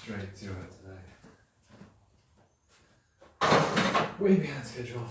straight to it today. Way behind schedule.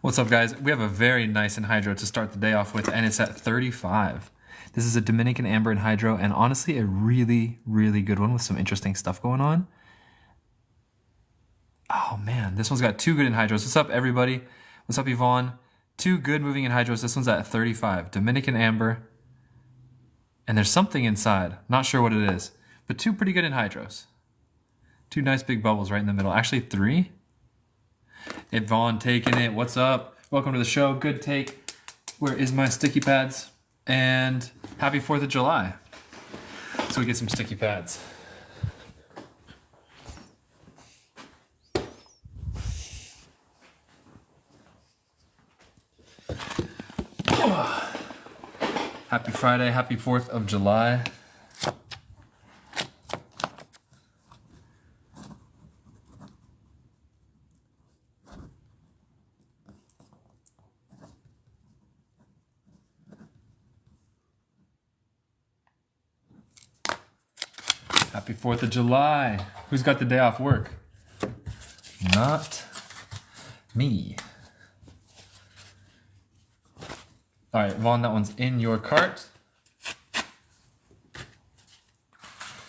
What's up, guys? We have a very nice Enhydro to start the day off with, and it's at 35. This is a Dominican Amber Enhydro, and honestly a really, really good one with some interesting stuff going on. Oh man, this one's got two good Enhydros. What's up, everybody? What's up, Yvonne? Two good moving Enhydros. This one's at 35. Dominican Amber, and there's something inside. Not sure what it is, but two pretty good Enhydros. Two nice big bubbles right in the middle. Actually, three. Yvonne taking it. What's up? Welcome to the show. Good take. Where is my sticky pads? And happy 4th of July. So we get some sticky pads. Happy Friday. Happy 4th of July. Happy 4th of July. Who's got the day off work? Not me. All right, Vaughn, that one's in your cart.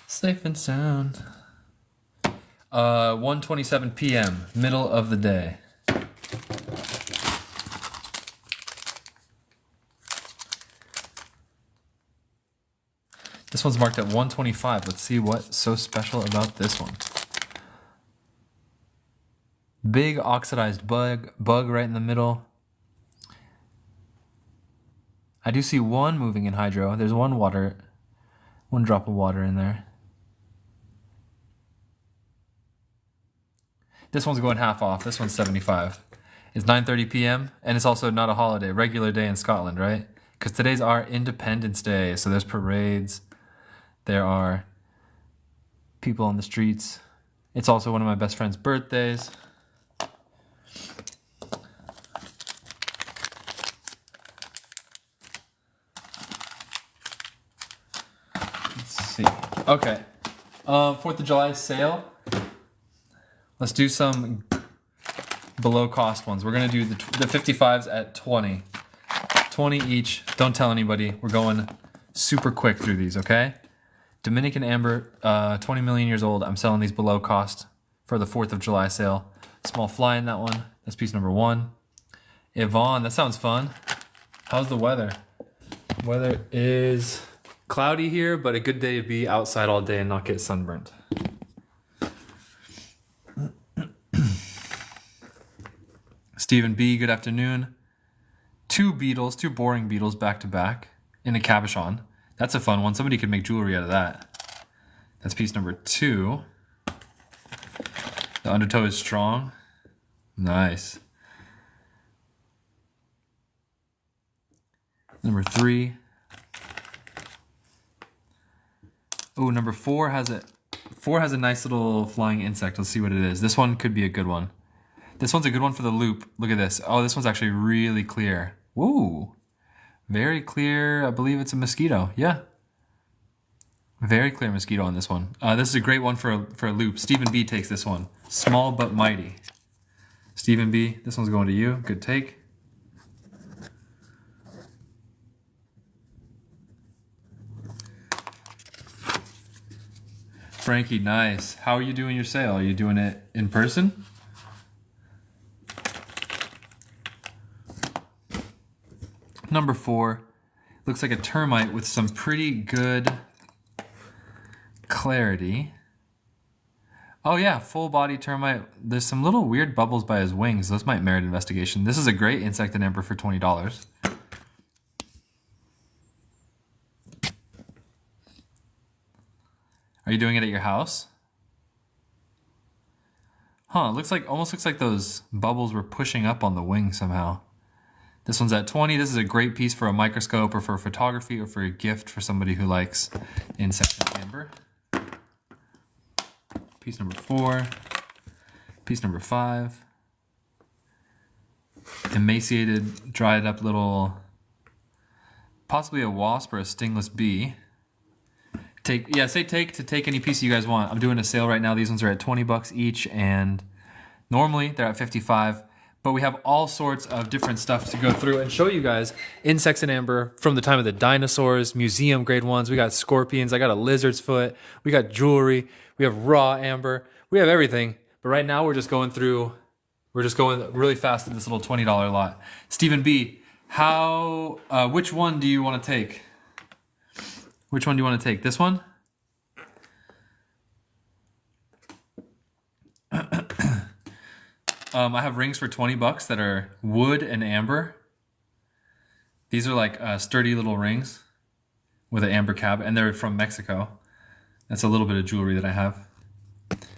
Safe and sound. 1:27 p.m., middle of the day. This one's marked at 125. Let's see what's so special about this one. Big oxidized bug right in the middle. I do see one moving Enhydro. There's one drop of water in there. This one's going half off. This one's 75. It's 9:30 p.m. and it's also not a holiday, regular day in Scotland, right? Because today's our Independence Day, so there's parades. There are people on the streets. It's also one of my best friend's birthdays. Let's see. Okay. 4th of July sale. Let's do some below cost ones. We're going to do the 55s at 20. 20 each. Don't tell anybody. We're going super quick through these, okay? Dominican Amber, 20 million years old. I'm selling these below cost for the 4th of July sale. Small fly in that one. That's piece number 1. Yvonne, that sounds fun. How's the weather? Weather is cloudy here, but a good day to be outside all day and not get sunburnt. Stephen B, good afternoon. 2 beetles, 2 boring beetles back to back in a cabochon. That's a fun one. Somebody could make jewelry out of that. That's piece number 2. The undertow is strong. Nice. Number 3. Oh, number 4 has a nice little flying insect. Let's see what it is. This one could be a good one. This one's a good one for the loop. Look at this. Oh, this one's actually really clear. Woo! Very clear. I believe it's a mosquito. Yeah. Very clear mosquito on this one. This is a great one for a loop. Stephen B takes this one. Small but mighty. Stephen B, this one's going to you. Good take. Frankie, nice. How are you doing your sale? Are you doing it in person? Number 4. Looks like a termite with some pretty good clarity. Oh yeah, full-bodied termite. There's some little weird bubbles by his wings. Those might merit investigation. This is a great insect and amber for $20. Are you doing it at your house? Huh, almost looks like those bubbles were pushing up on the wing somehow. This one's at 20. This is a great piece for a microscope or for photography or for a gift for somebody who likes insect and amber. Piece number 4. Piece number 5. Emaciated, dried up little, possibly a wasp or a stingless bee. Say take any piece you guys want. I'm doing a sale right now. These ones are at 20 bucks each, and normally they're at 55. But we have all sorts of different stuff to go through and show you guys insects in amber from the time of the dinosaurs, museum grade ones. We got scorpions. I got a lizard's foot. We got jewelry. We have raw amber. We have everything. But right now we're just going really fast in this little $20 lot. Stephen B, which one do you want to take? Which one do you want to take? This one? I have rings for 20 bucks that are wood and amber. These are like sturdy little rings with an amber cap, and they're from Mexico. That's a little bit of jewelry that I have.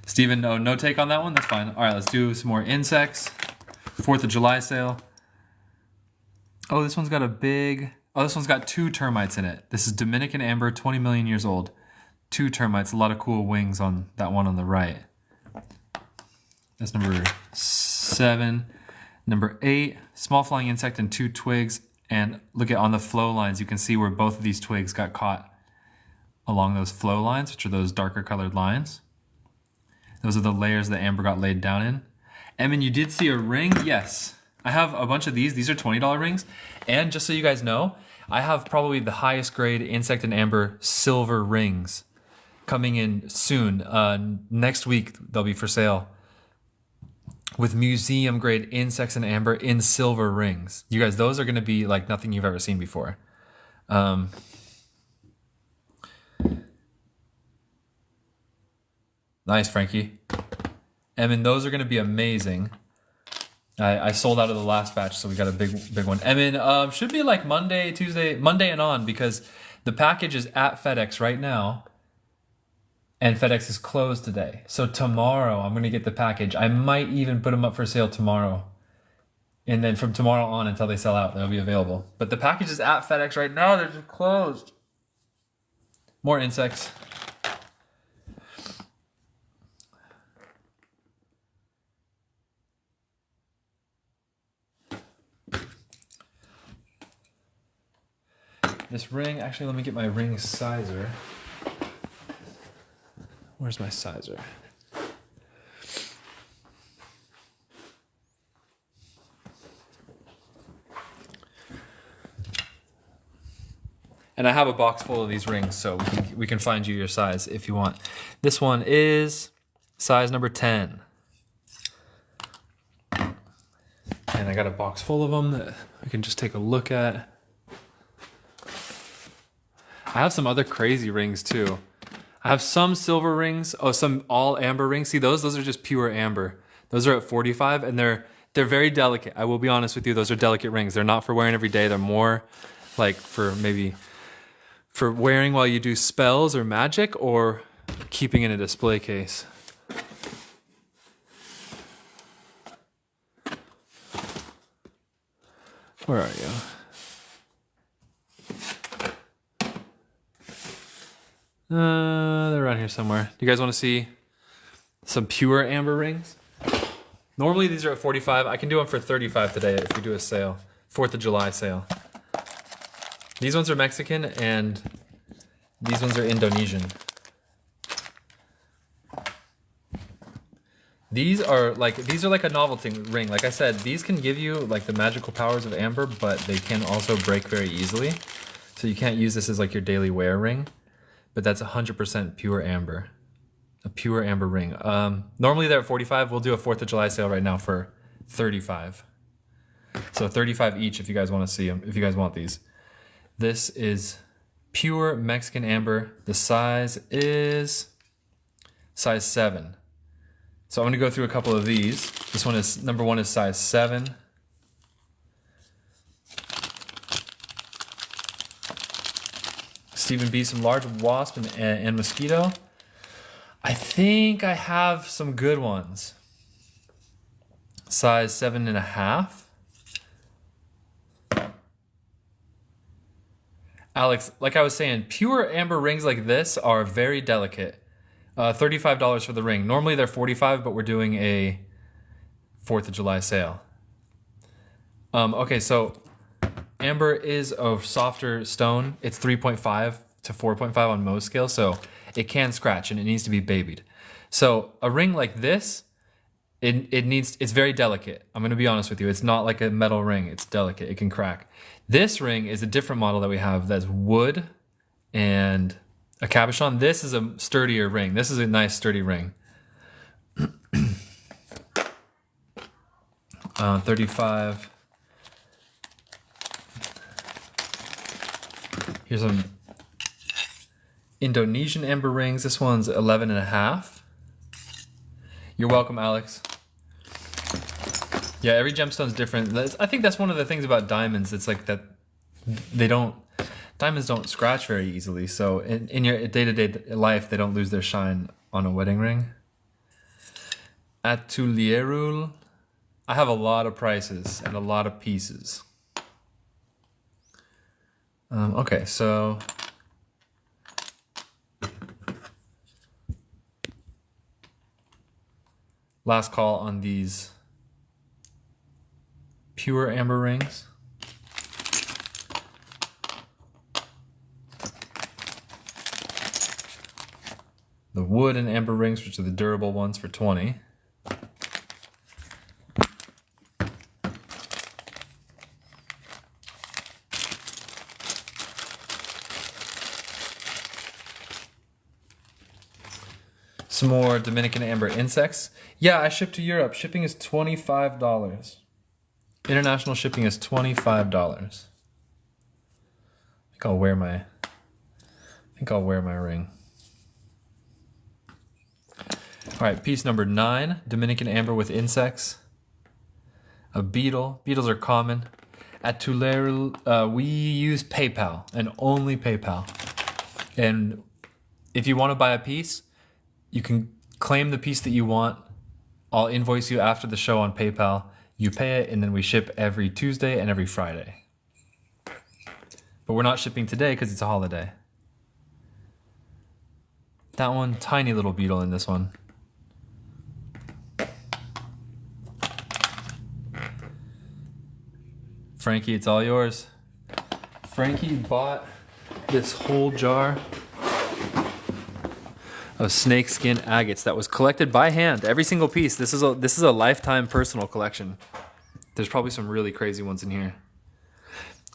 Steven, no take on that one? That's fine. All right, let's do some more insects. 4th of July sale. Oh, this one's got this one's got 2 termites in it. This is Dominican amber, 20 million years old. 2 termites, a lot of cool wings on that one on the right. That's number 7. Number 8, small flying insect and 2 twigs. And look at on the flow lines, you can see where both of these twigs got caught along those flow lines, which are those darker colored lines. Those are the layers that amber got laid down in. Emin, you did see a ring? Yes. I have a bunch of these. These are $20 rings. And just so you guys know, I have probably the highest grade insect and amber silver rings coming in soon. Next week, they'll be for sale with museum grade insects and amber in silver rings. You guys, those are going to be like nothing you've ever seen before. Nice, Frankie. Emin, those are going to be amazing. I sold out of the last batch, so we got a big one. Emin, should be like Monday and on, because the package is at FedEx right now, and FedEx is closed today. So tomorrow, I'm going to get the package. I might even put them up for sale tomorrow. And then from tomorrow on until they sell out, they'll be available. But the package is at FedEx right now. They're just closed. More insects. This ring, actually, let me get my ring sizer. Where's my sizer? And I have a box full of these rings, so we can find you your size if you want. This one is size number 10. And I got a box full of them that we can just take a look at. I have some other crazy rings too. I have some silver rings, some all amber rings. See those are just pure amber. Those are at 45 and they're very delicate. I will be honest with you, those are delicate rings. They're not for wearing every day. They're more like for wearing while you do spells or magic or keeping in a display case. Where are you? They're around here somewhere. Do you guys want to see some pure amber rings? Normally these are at 45. I can do them for 35 today if we do a sale. 4th of July sale. These ones are Mexican and these ones are Indonesian. These are like a novelty ring. Like I said, these can give you like the magical powers of amber, but they can also break very easily. So you can't use this as like your daily wear ring, but that's 100% pure amber. A pure amber ring. Normally they're at 45. We'll do a 4th of July sale right now for 35. So 35 each if you guys want to see them, if you guys want these. This is pure Mexican amber. The size is size 7. So I'm going to go through a couple of these. This one is, number 1 is size 7. Stephen B, some large wasp and mosquito. I think I have some good ones. Size 7.5. Alex, like I was saying, pure amber rings like this are very delicate. $35 for the ring. Normally they're 45, but we're doing a 4th of July sale. Okay, so amber is a softer stone. It's 3.5 to 4.5 on Mohs scale, so it can scratch and it needs to be babied. So a ring like this, it's very delicate. I'm gonna be honest with you. It's not like a metal ring. It's delicate. It can crack. This ring is a different model that we have that's wood and a cabochon. This is a sturdier ring. This is a nice sturdy ring. 35. Here's some Indonesian amber rings. This one's 11.5. You're welcome, Alex. Yeah, every gemstone's different. I think that's one of the things about diamonds. It's like that diamonds don't scratch very easily. So in your day-to-day life, they don't lose their shine on a wedding ring. Atulierul. I have a lot of prices and a lot of pieces. Okay, so last call on these pure amber rings. The wood and amber rings, which are the durable ones, for 20. Some more Dominican amber insects. Yeah, I ship to Europe. Shipping is $25. International shipping is $25. I think I'll wear my ring. All right, piece number 9, Dominican amber with insects. A beetle. Beetles are common. At Tulare, we use PayPal and only PayPal. And if you want to buy a piece, you can claim the piece that you want. I'll invoice you after the show on PayPal. You pay it, and then we ship every Tuesday and every Friday. But we're not shipping today because it's a holiday. That one, tiny little beetle in this one. Frankie, it's all yours. Frankie bought this whole jar of snakeskin agates that was collected by hand. Every single piece. This is a lifetime personal collection. There's probably some really crazy ones in here.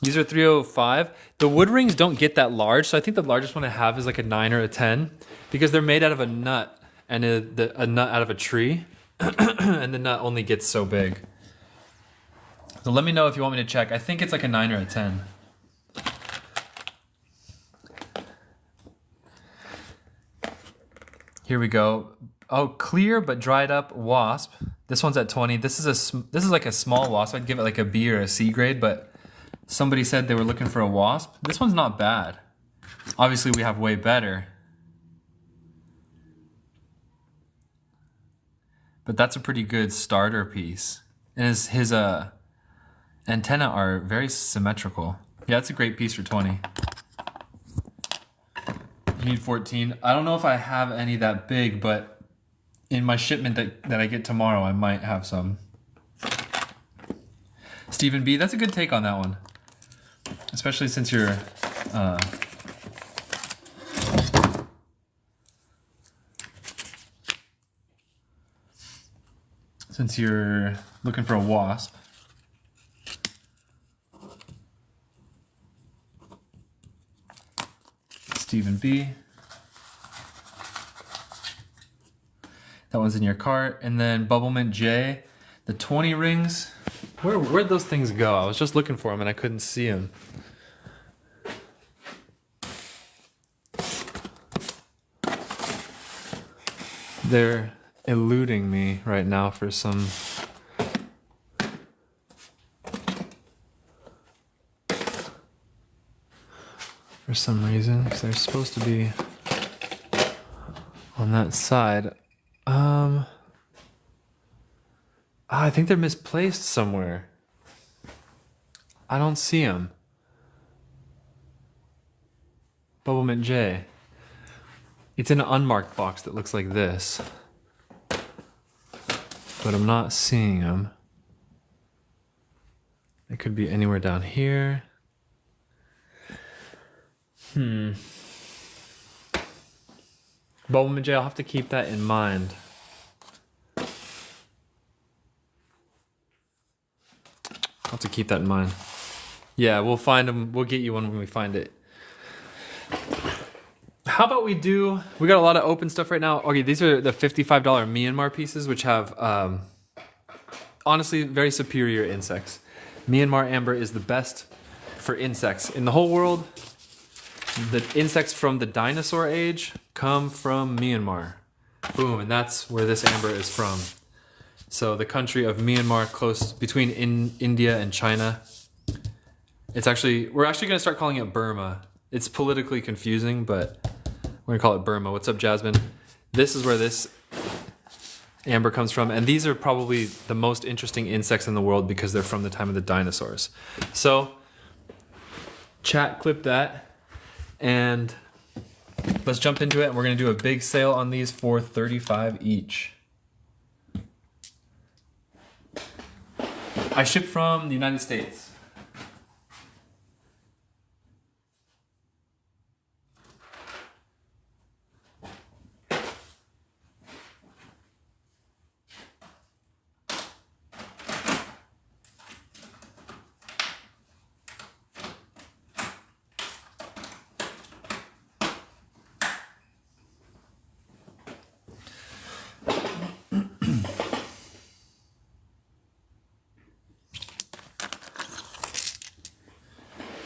These are 305. The wood rings don't get that large, so I think the largest one I have is like a 9 or a 10 because they're made out of a nut and a nut out of a tree, and the nut only gets so big. So let me know if you want me to check. I think it's like a 9 or a 10. Here we go. Oh, clear but dried up wasp. This one's at 20. This is like a small wasp. I'd give it like a B or a C grade, but somebody said they were looking for a wasp. This one's not bad. Obviously, we have way better. But that's a pretty good starter piece. And antennae are very symmetrical. Yeah, it's a great piece for 20. You need 14. I don't know if I have any that big, but in my shipment that I get tomorrow, I might have some. Stephen B, that's a good take on that one. Especially since you're looking for a wasp. Stephen B. That one's in your cart. And then Bubblemint J, the 20 rings. Where'd those things go? I was just looking for them and I couldn't see them. They're eluding me right now for some reason, because they're supposed to be on that side. I think they're misplaced somewhere. I don't see them. Bubblemint J. It's in an unmarked box that looks like this. But I'm not seeing them. They could be anywhere down here. Bubblemint J, I'll have to keep that in mind. I'll have to keep that in mind. Yeah, we'll find them. We'll get you one when we find it. How about we got a lot of open stuff right now. Okay, these are the $55 Myanmar pieces, which have, honestly, very superior insects. Myanmar amber is the best for insects in the whole world. The insects from the dinosaur age come from Myanmar. Boom, and that's where this amber is from. So the country of Myanmar, close between India and China. We're actually going to start calling it Burma. It's politically confusing, but we're going to call it Burma. What's up, Jasmine? This is where this amber comes from, and these are probably the most interesting insects in the world because they're from the time of the dinosaurs. So, chat, clip that, and let's jump into it, and we're going to do a big sale on these for $35 each. I ship from the United States.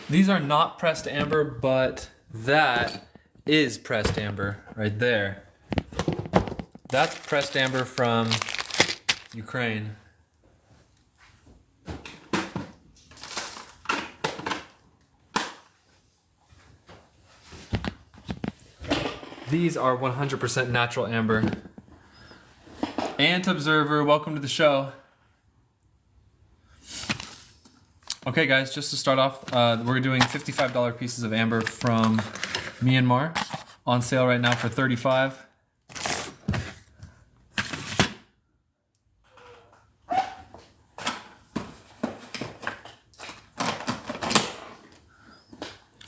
These are not pressed amber, but that is pressed amber right there. That's pressed amber from Ukraine. These are 100% natural amber. Ant Observer, welcome to the show. Okay guys, just to start off, we're doing $55 pieces of amber from Myanmar on sale right now for $35.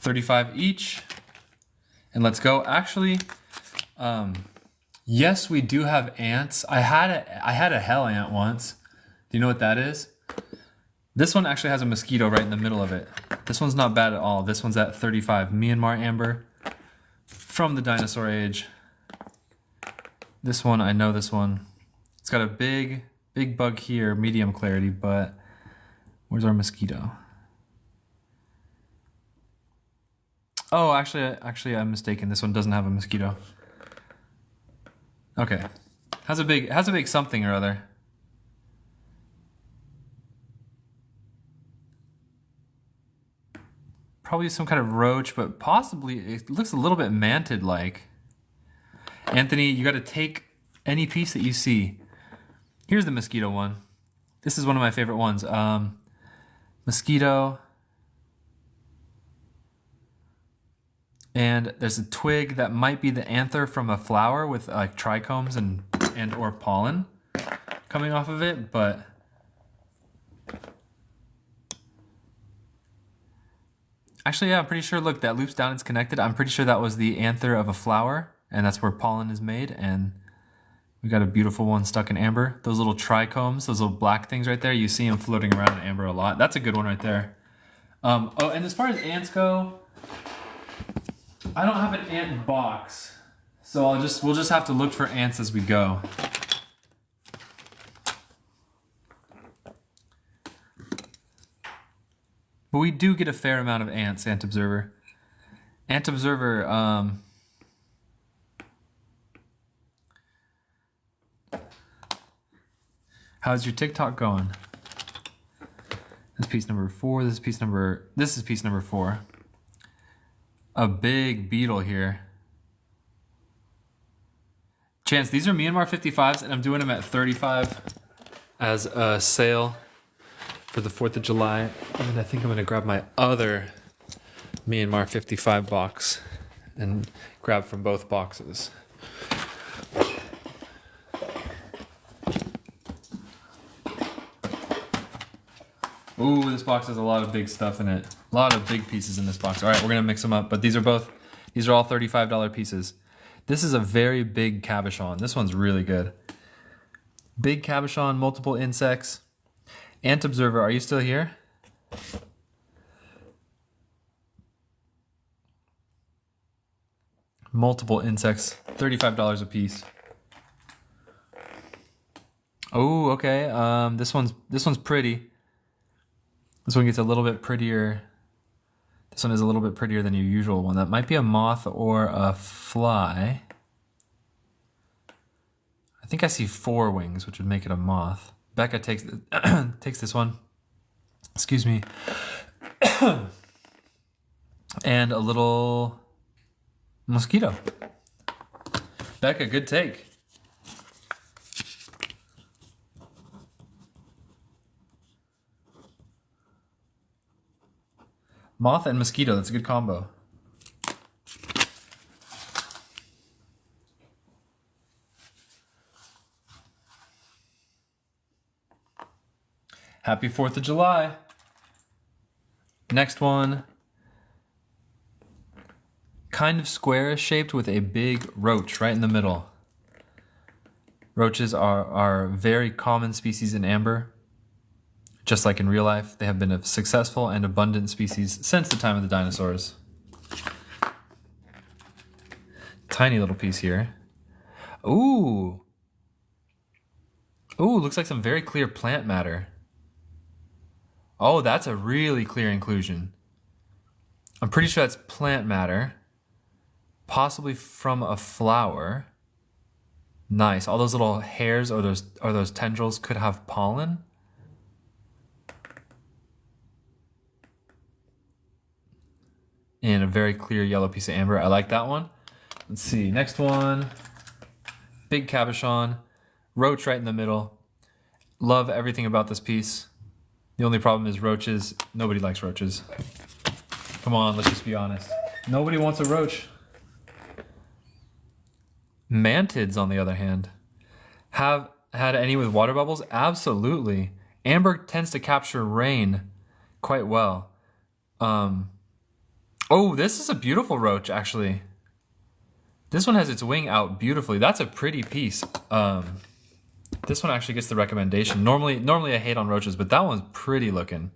$35 each, and let's go. Actually, yes, we do have ants. I had a hell ant once. Do you know what that is? This one actually has a mosquito right in the middle of it. This one's not bad at all. This one's at $35. Myanmar amber from the dinosaur age. This one, I know this one. It's got a big bug here, medium clarity, but where's our mosquito? Oh, actually I'm mistaken. This one doesn't have a mosquito. Okay. Has a big something or other. Probably some kind of roach, but possibly it looks a little bit mantid-like. Anthony, you got to take any piece that you see. Here's the mosquito one. This is one of my favorite ones. Mosquito. And there's a twig that might be the anther from a flower with like trichomes and or pollen coming off of it, but actually, yeah, I'm pretty sure, look, that loops down, it's connected. I'm pretty sure that was the anther of a flower, and that's where pollen is made, and we got a beautiful one stuck in amber. Those little trichomes, those little black things right there, you see them floating around in amber a lot. That's a good one right there. Oh, and as far as ants go, I don't have an ant box, so we'll just have to look for ants as we go. But we do get a fair amount of ants, Ant Observer. Ant Observer, how's your TikTok going? This is piece number 4, this is piece number 4. A big beetle here. Chance, these are Myanmar 55s, and I'm doing them at 35 as a sale for the 4th of July. And I think I'm gonna grab my other Myanmar 55 box and grab from both boxes. Ooh, this box has a lot of big stuff in it. A lot of big pieces in this box. All right, we're gonna mix them up, but these are all $35 pieces. This is a very big cabochon. This one's really good. Big cabochon, multiple insects. Ant Observer, are you still here? Multiple insects, $35 a piece. Oh, okay. This one's pretty. This one gets a little bit prettier. This one is a little bit prettier than your usual one. That might be a moth or a fly. I think I see 4 wings, which would make it a moth. Becca takes this one. Excuse me. And a little mosquito. Becca, good take. Moth and mosquito, that's a good combo. Happy 4th of July. Next one. Kind of squarish shaped with a big roach right in the middle. Roaches are very common species in amber. Just like in real life, they have been a successful and abundant species since the time of the dinosaurs. Tiny little piece here. Ooh. Ooh, looks like some very clear plant matter. Oh, that's a really clear inclusion. I'm pretty sure that's plant matter. Possibly from a flower. Nice. All those little hairs or those tendrils could have pollen. In a very clear yellow piece of amber. I like that one. Let's see. Next one. Big cabochon. Roach right in the middle. Love everything about this piece. The only problem is roaches. Nobody likes roaches. Come on, let's just be honest. Nobody wants a roach. Mantids, on the other hand, have had any with water bubbles? Absolutely. Amber tends to capture rain quite well. Oh, this is a beautiful roach, actually. This one has its wing out beautifully. That's a pretty piece. This one actually gets the recommendation. Normally I hate on roaches, but that one's pretty looking.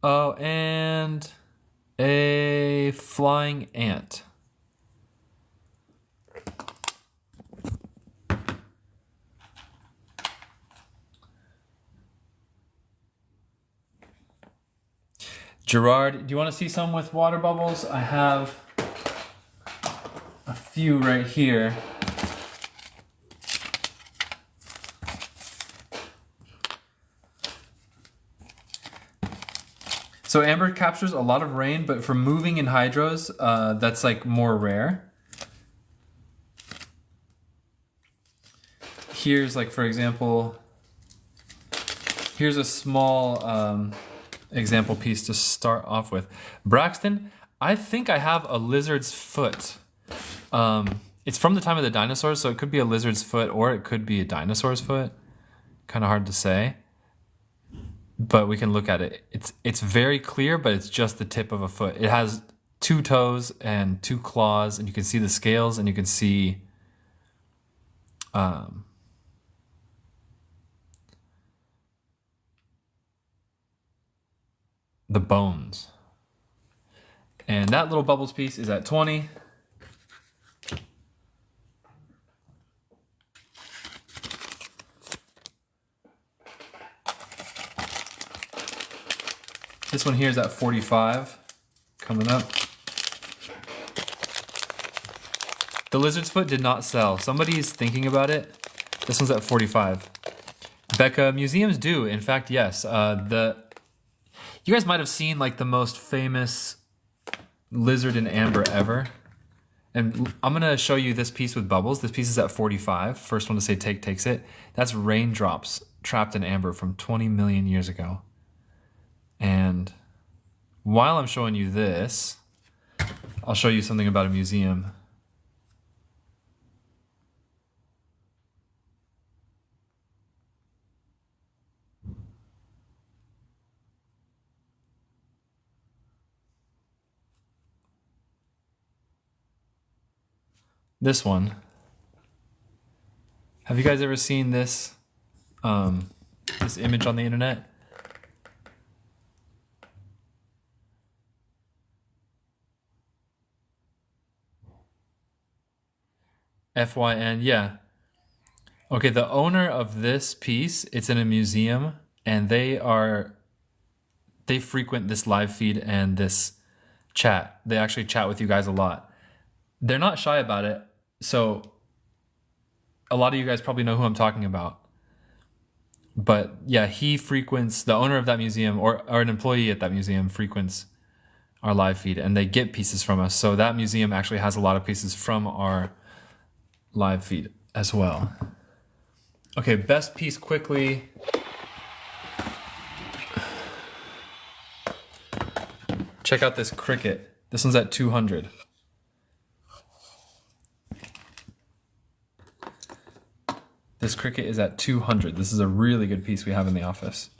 Oh, and a flying ant. Gerard, do you want to see some with water bubbles? I have a few right here. So amber captures a lot of rain, but for moving Inhydros, that's like more rare. here's like, for example, here's a small example piece to start off with. Braxton, I think I have a lizard's foot. It's from the time of the dinosaurs, so it could be a lizard's foot or it could be a dinosaur's foot. Kind of hard to say, but we can look at it. It's very clear, but it's just the tip of a foot. It has 2 toes and 2 claws, and you can see the scales, and you can see the bones. And that little bubbles piece is at 20. This one here is at 45, coming up. The lizard's foot did not sell. Somebody's thinking about it. This one's at 45. Becca, museums do. In fact, yes. You guys might have seen like the most famous lizard in amber ever. And I'm gonna show you this piece with bubbles. This piece is at 45. First one to say take takes it. That's raindrops trapped in amber from 20 million years ago. And while I'm showing you this, I'll show you something about a museum. This one. Have you guys ever seen this this image on the internet? FYN, yeah. Okay, the owner of this piece, it's in a museum, and they frequent this live feed and this chat. They actually chat with you guys a lot. They're not shy about it, so a lot of you guys probably know who I'm talking about. But yeah, he frequents, the owner of that museum or an employee at that museum frequents our live feed, and they get pieces from us. So that museum actually has a lot of pieces from our live feed as well. Okay, best piece quickly. Check out this cricket. This one's at 200. This cricket is at 200. This is a really good piece we have in the office.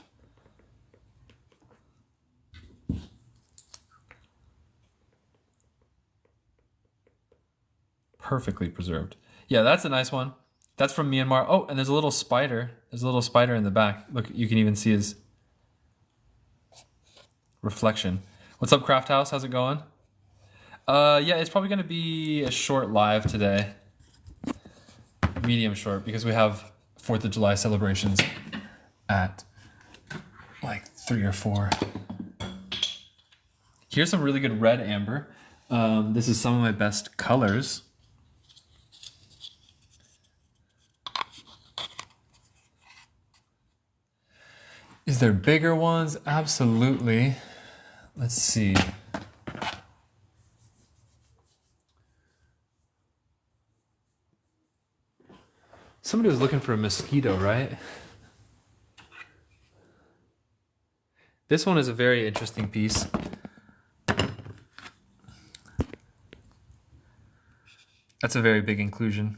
Perfectly preserved. Yeah, that's a nice one. That's from Myanmar. Oh, and there's a little spider. There's a little spider in the back. Look, you can even see his reflection. What's up, Craft House? How's it going? Yeah, it's probably gonna be a short live today. Medium short, because we have 4th of July celebrations at like 3 or 4. Here's some really good red amber. This is some of my best colors. Is there bigger ones? Absolutely. Let's see. Somebody was looking for a mosquito, right? This one is a very interesting piece. That's a very big inclusion.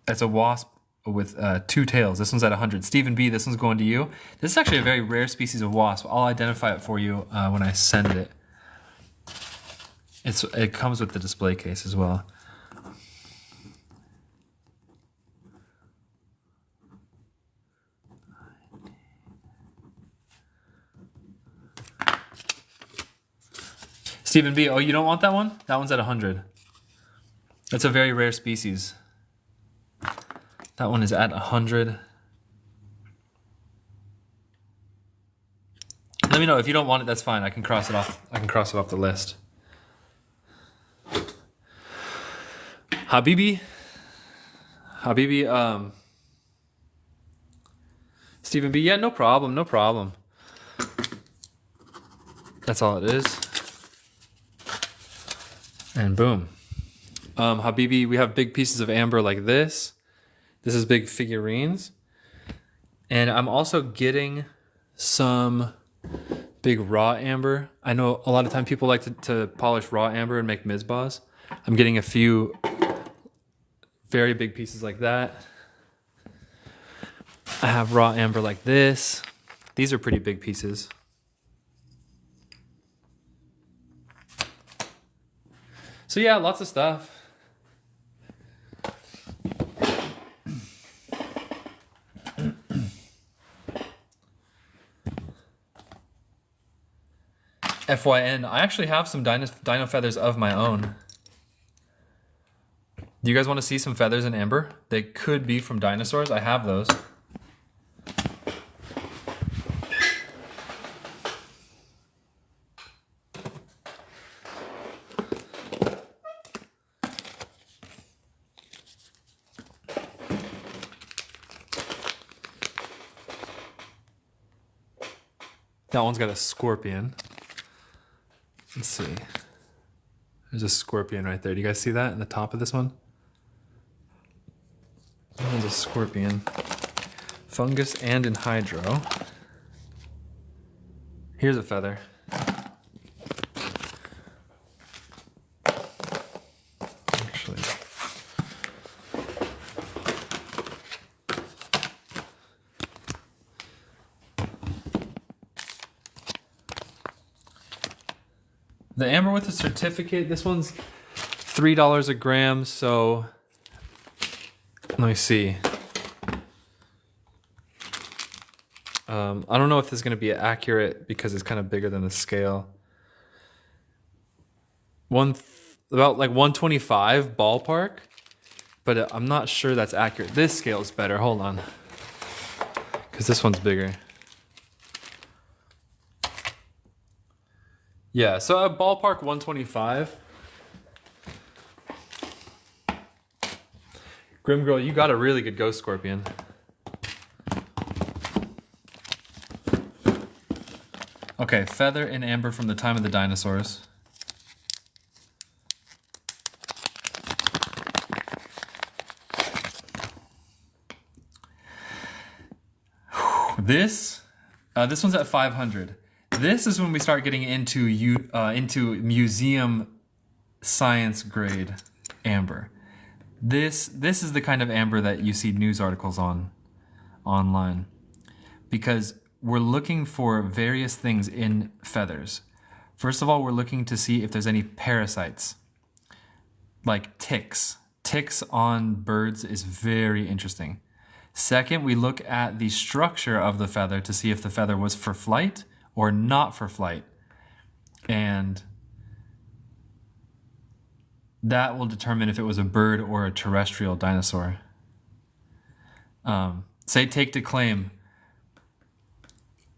That's a wasp with 2 tails. This one's at 100. Stephen B, this one's going to you. This is actually a very rare species of wasp. I'll identify it for you when I send it. It comes with the display case as well. Stephen B, oh, you don't want that one? That one's at 100. That's a very rare species. That one is at 100. Let me know if you don't want it. That's fine. I can cross it off. I can cross it off the list. Habibi, Stephen B. Yeah, no problem. No problem. That's all it is. And boom. Habibi, we have big pieces of amber like this. This is big figurines. And I'm also getting some big raw amber. I know a lot of time people like to polish raw amber and make mizbahs. I'm getting a few very big pieces like that. I have raw amber like this. These are pretty big pieces. So yeah, lots of stuff. FYN, I actually have some dino feathers of my own. Do you guys want to see some feathers in amber? They could be from dinosaurs. I have those. That one's got a scorpion. Let's see. There's a scorpion right there. Do you guys see that in the top of this one? There's a scorpion. Fungus and Enhydro. Here's a feather. Actually. The amber with the certificate, this one's $3 a gram, so let me see. I don't know if this is going to be accurate because it's kind of bigger than the scale. About like 125 ballpark, but I'm not sure that's accurate. This scale is better. Hold on, because this one's bigger. Yeah, so a ballpark 125. Grim Girl, you got a really good ghost scorpion. Okay, feather and amber from the time of the dinosaurs. This one's at 500. This is when we start getting into museum science grade amber. This is the kind of amber that you see news articles on online, because we're looking for various things in feathers. First of all, we're looking to see if there's any parasites, like ticks. Ticks on birds is very interesting. Second, we look at the structure of the feather to see if the feather was for flight or not for flight. And that will determine if it was a bird or a terrestrial dinosaur. Say take to claim.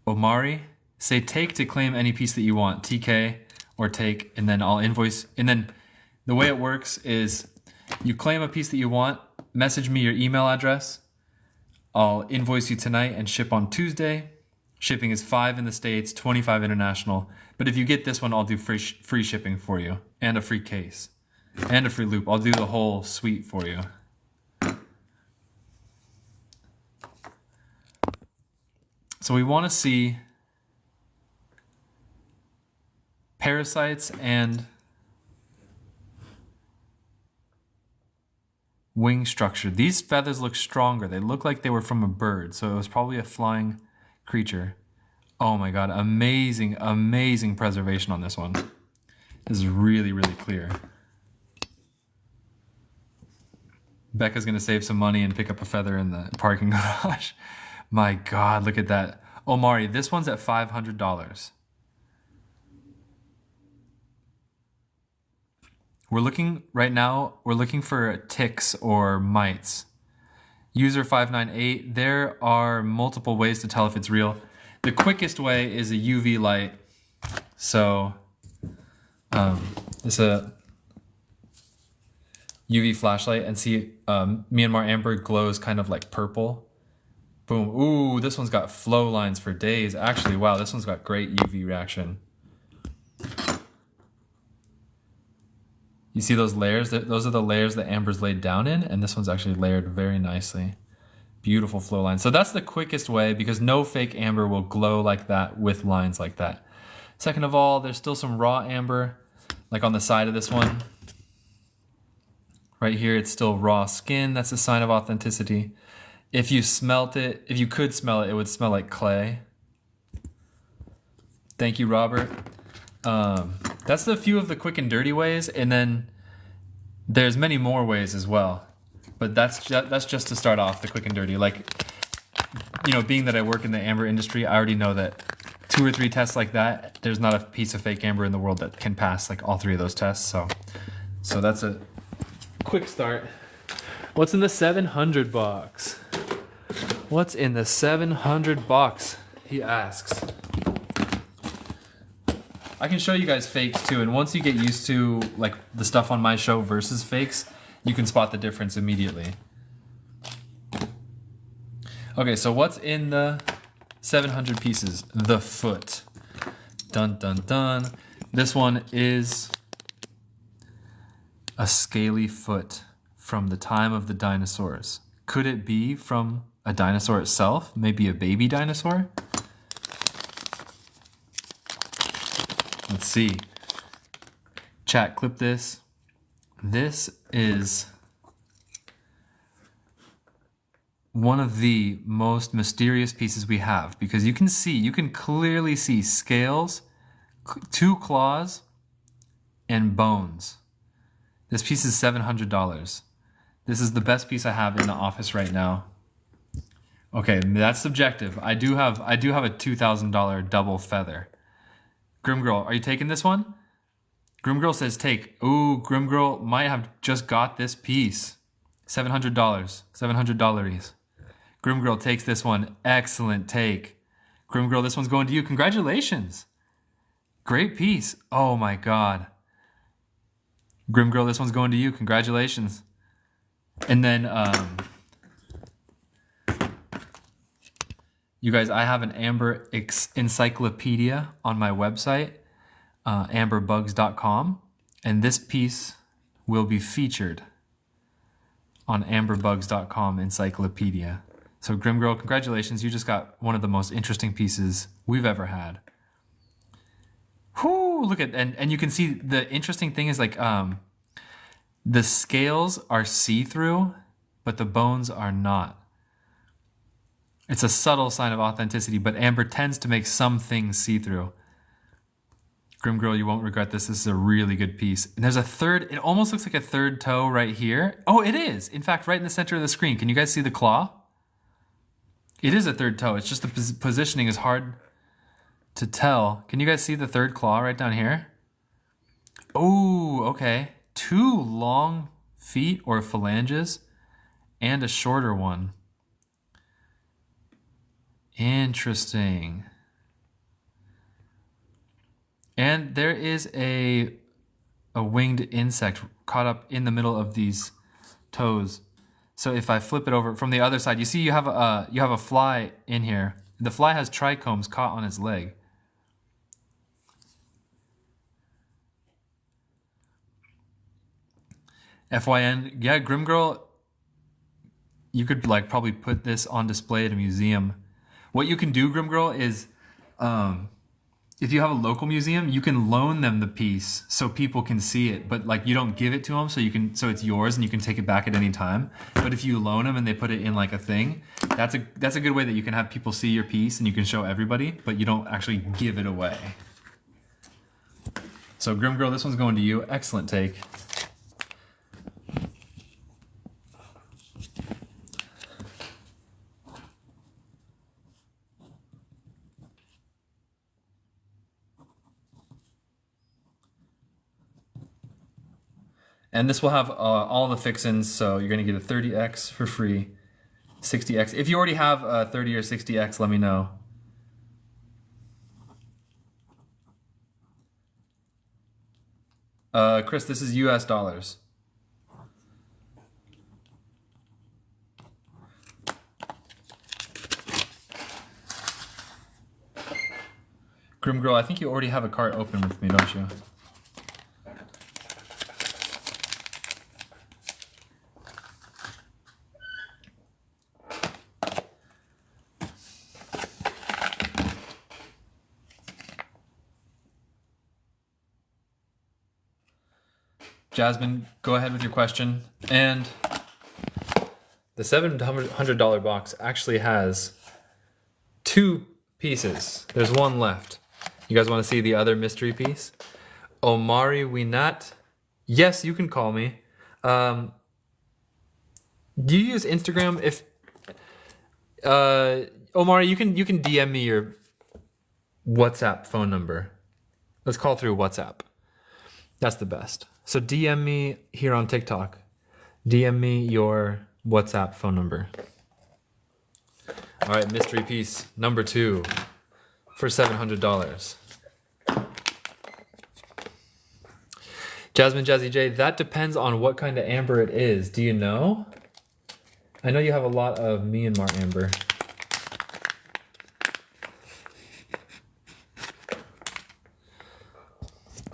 Omari, say take to claim any piece that you want. TK or take, and then I'll invoice. And then the way it works is you claim a piece that you want, message me your email address. I'll invoice you tonight and ship on Tuesday. Shipping is $5 in the States, $25 international. But if you get this one, I'll do free shipping for you, and a free case, and a free loop. I'll do the whole suite for you. So we want to see parasites and wing structure. These feathers look stronger. They look like they were from a bird, so it was probably a flying creature. Oh my god, amazing, amazing preservation on this one. This is really, really clear. Becca's gonna save some money and pick up a feather in the parking garage. My god, look at that. Omari, this one's at $500. We're looking right now, we're looking for ticks or mites. User 598, there are multiple ways to tell if it's real. The quickest way is a UV light. So it's a UV flashlight, and see Myanmar amber glows kind of like purple. Boom. Ooh, this one's got flow lines for days. Actually, wow, this one's got great UV reaction. You see those layers? Those are the layers that amber's laid down in, and this one's actually layered very nicely. Beautiful flow line. So that's the quickest way because no fake amber will glow like that with lines like that. Second of all, there's still some raw amber, like on the side of this one. Right here, it's still raw skin. That's a sign of authenticity. If you smelt it, if you could smell it, it would smell like clay. Thank you, Robert. That's the few of the quick and dirty ways, and then there's many more ways as well. But that's just to start off the quick and dirty. Like, you know, being that I work in the amber industry, I already know that 2 or 3 tests like that, there's not a piece of fake amber in the world that can pass like all 3 of those tests. So that's a quick start. What's in the 700 box? What's in the 700 box? He asks. I can show you guys fakes too, and once you get used to like the stuff on my show versus fakes, you can spot the difference immediately. Okay, so what's in the 700 pieces? The foot. Dun dun dun. This one is a scaly foot from the time of the dinosaurs. Could it be from a dinosaur itself? Maybe a baby dinosaur? Let's see. Chat, clip this. This is one of the most mysterious pieces we have because you can clearly see scales, 2 claws, and bones. This piece is $700. This is the best piece I have in the office right now. Okay, that's subjective. I do have a $2,000 double feather. Grimgirl, are you taking this one? Grimgirl says take. Ooh, Grimgirl might have just got this piece. $700. $700. Grimgirl takes this one. Excellent take. Grimgirl, this one's going to you. Congratulations. Great piece. Oh my God. Grimgirl, this one's going to you. Congratulations. And then, you guys, I have an amber encyclopedia on my website, amberbugs.com, and this piece will be featured on amberbugs.com encyclopedia. So Grimgirl, congratulations, you just got one of the most interesting pieces we've ever had. Whoo, look at, and you can see the interesting thing is like, the scales are see-through, but the bones are not. It's a subtle sign of authenticity, but amber tends to make some things see-through. Grimgirl, you won't regret this. This is a really good piece. And there's a third, it almost looks like a third toe right here. Oh, it is. In fact, right in the center of the screen. Can you guys see the claw? It is a third toe. It's just the positioning is hard to tell. Can you guys see the third claw right down here? Oh, okay. 2 long feet or phalanges and a shorter one. Interesting. And there is a winged insect caught up in the middle of these toes. So if I flip it over from the other side, you see you have a fly in here. The fly has trichomes caught on its leg. FYN, yeah, Grimgirl, you could like probably put this on display at a museum. What you can do, Grimgirl, is if you have a local museum, you can loan them the piece so people can see it, but like you don't give it to them so it's yours and you can take it back at any time. But if you loan them and they put it in like a thing, that's a good way that you can have people see your piece and you can show everybody, but you don't actually give it away. So Grimgirl, this one's going to you. Excellent take. And this will have all the fixins, so you're going to get a 30X for free, 60X. If you already have a 30 or 60X, let me know. Chris, this is US dollars. Grimgirl, I think you already have a cart open with me, don't you? Jasmine, go ahead with your question. And the $700 box actually has 2 pieces. There's one left. You guys want to see the other mystery piece? Omari Winat. Yes, you can call me. Do you use Instagram? If Omari, you can DM me your WhatsApp phone number. Let's call through WhatsApp. That's the best. So DM me here on TikTok. DM me your WhatsApp phone number. All right, mystery piece number 2 for $700. Jasmine Jazzy J, that depends on what kind of amber it is. Do you know? I know you have a lot of Myanmar amber.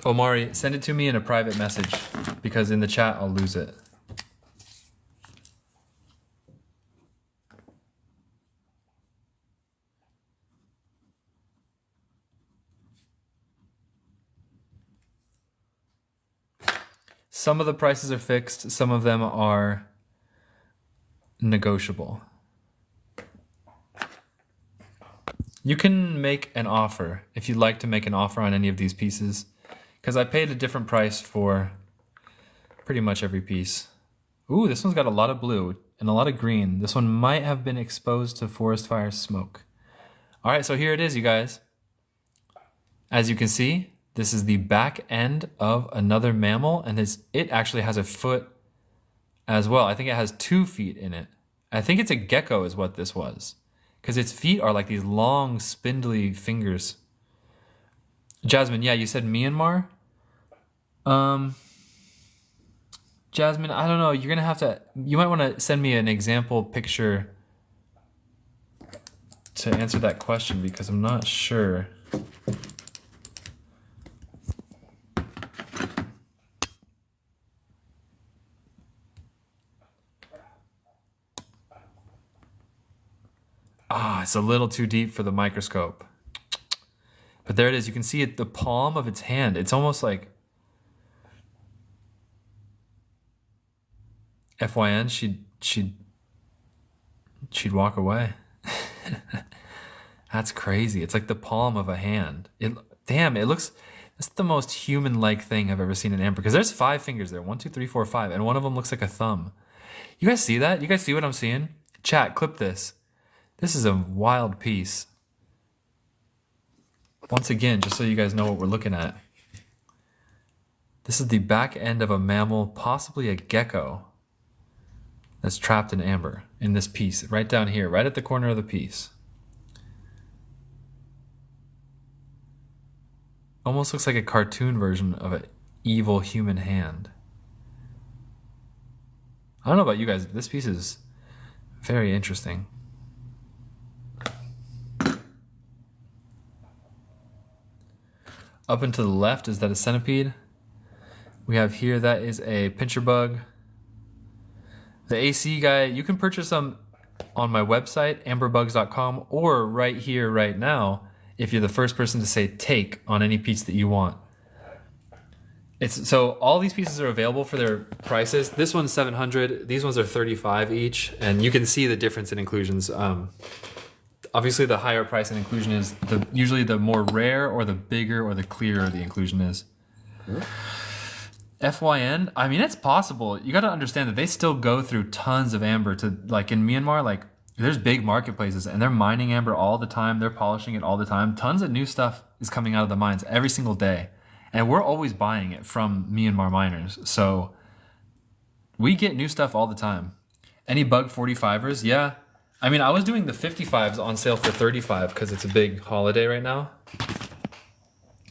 Omari, send it to me in a private message because in the chat I'll lose it. Some of the prices are fixed, some of them are negotiable. You can make an offer if you'd like to make an offer on any of these pieces, because I paid a different price for pretty much every piece. Ooh, this one's got a lot of blue and a lot of green. This one might have been exposed to forest fire smoke. All right, so here it is, you guys. As you can see, this is the back end of another mammal, and it actually has a foot as well. I think it has 2 feet in it. I think it's a gecko is what this was, because its feet are like these long, spindly fingers. Jasmine, yeah, you said Myanmar? Jasmine, I don't know. You're going to have to... You might want to send me an example picture to answer that question because I'm not sure. Ah, it's a little too deep for the microscope. But there it is. You can see it, the palm of its hand. It's almost like FYN, she'd walk away. That's crazy. It's like the palm of a hand. Damn, it looks, that's the most human-like thing I've ever seen in amber. Because there's 5 fingers there. 1, 2, 3, 4, 5. And one of them looks like a thumb. You guys see that? You guys see what I'm seeing? Chat, clip this. This is a wild piece. Once again, just so you guys know what we're looking at. This is the back end of a mammal, possibly a gecko, that's trapped in amber in this piece, right down here, right at the corner of the piece. Almost looks like a cartoon version of an evil human hand. I don't know about you guys, but this piece is very interesting. Up and to the left, is that a centipede? We have here, that is a pincher bug. The AC guy, you can purchase them on my website, amberbugs.com, or right here, right now, if you're the first person to say take on any piece that you want. So all these pieces are available for their prices. This one's $700, these ones are $35 each, and you can see the difference in inclusions. Obviously, the higher price in inclusion is usually the more rare or the bigger or the clearer the inclusion is. FYN, I mean, it's possible. You got to understand that they still go through tons of amber to, like in Myanmar, like there's big marketplaces and they're mining amber all the time. They're polishing it all the time. Tons of new stuff is coming out of the mines every single day. And we're always buying it from Myanmar miners. So we get new stuff all the time. Any bug 45ers? Yeah. I mean, I was doing the 55s on sale for $35 because it's a big holiday right now.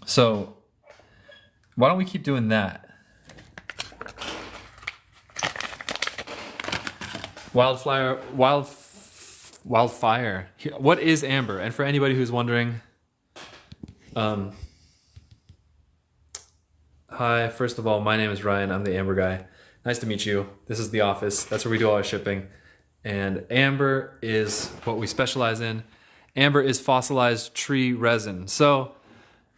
So why don't we keep doing that? Wildfire. What is amber? And for anybody who's wondering, hi, first of all, my name is Ryan. I'm the amber guy. Nice to meet you. This is the office. That's where we do all our shipping. And amber is what we specialize in. Amber is fossilized tree resin. So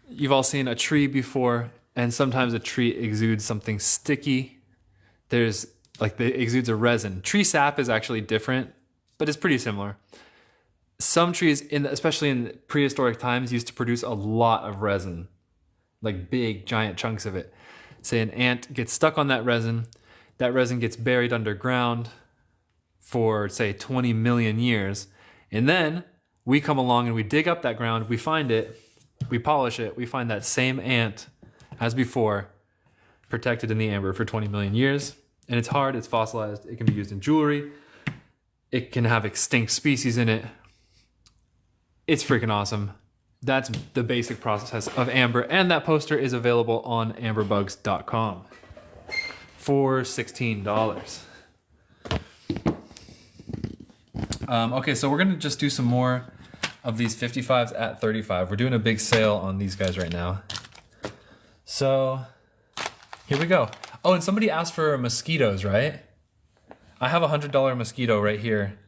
you've all seen a tree before. and sometimes a tree exudes something sticky. There's like it exudes a resin. Tree sap is actually different, but it's pretty similar. Some trees, especially in prehistoric times, used to produce a lot of resin, like big, giant chunks of it. Say an ant gets stuck on that resin gets buried underground for, say, 20 million years, and then we come along and we dig up that ground, we find it, we polish it, we find that same ant as before, protected in the amber for 20 million years, and it's hard, it's fossilized, it can be used in jewelry, it can have extinct species in it. It's freaking awesome. That's the basic process of amber, and that poster is available on amberbugs.com for $16. Okay, so we're gonna just do some more of these 55s at 35. We're doing a big sale on these guys right now. So here we go. Oh, and somebody asked for mosquitoes, right? I have a $100 mosquito right here.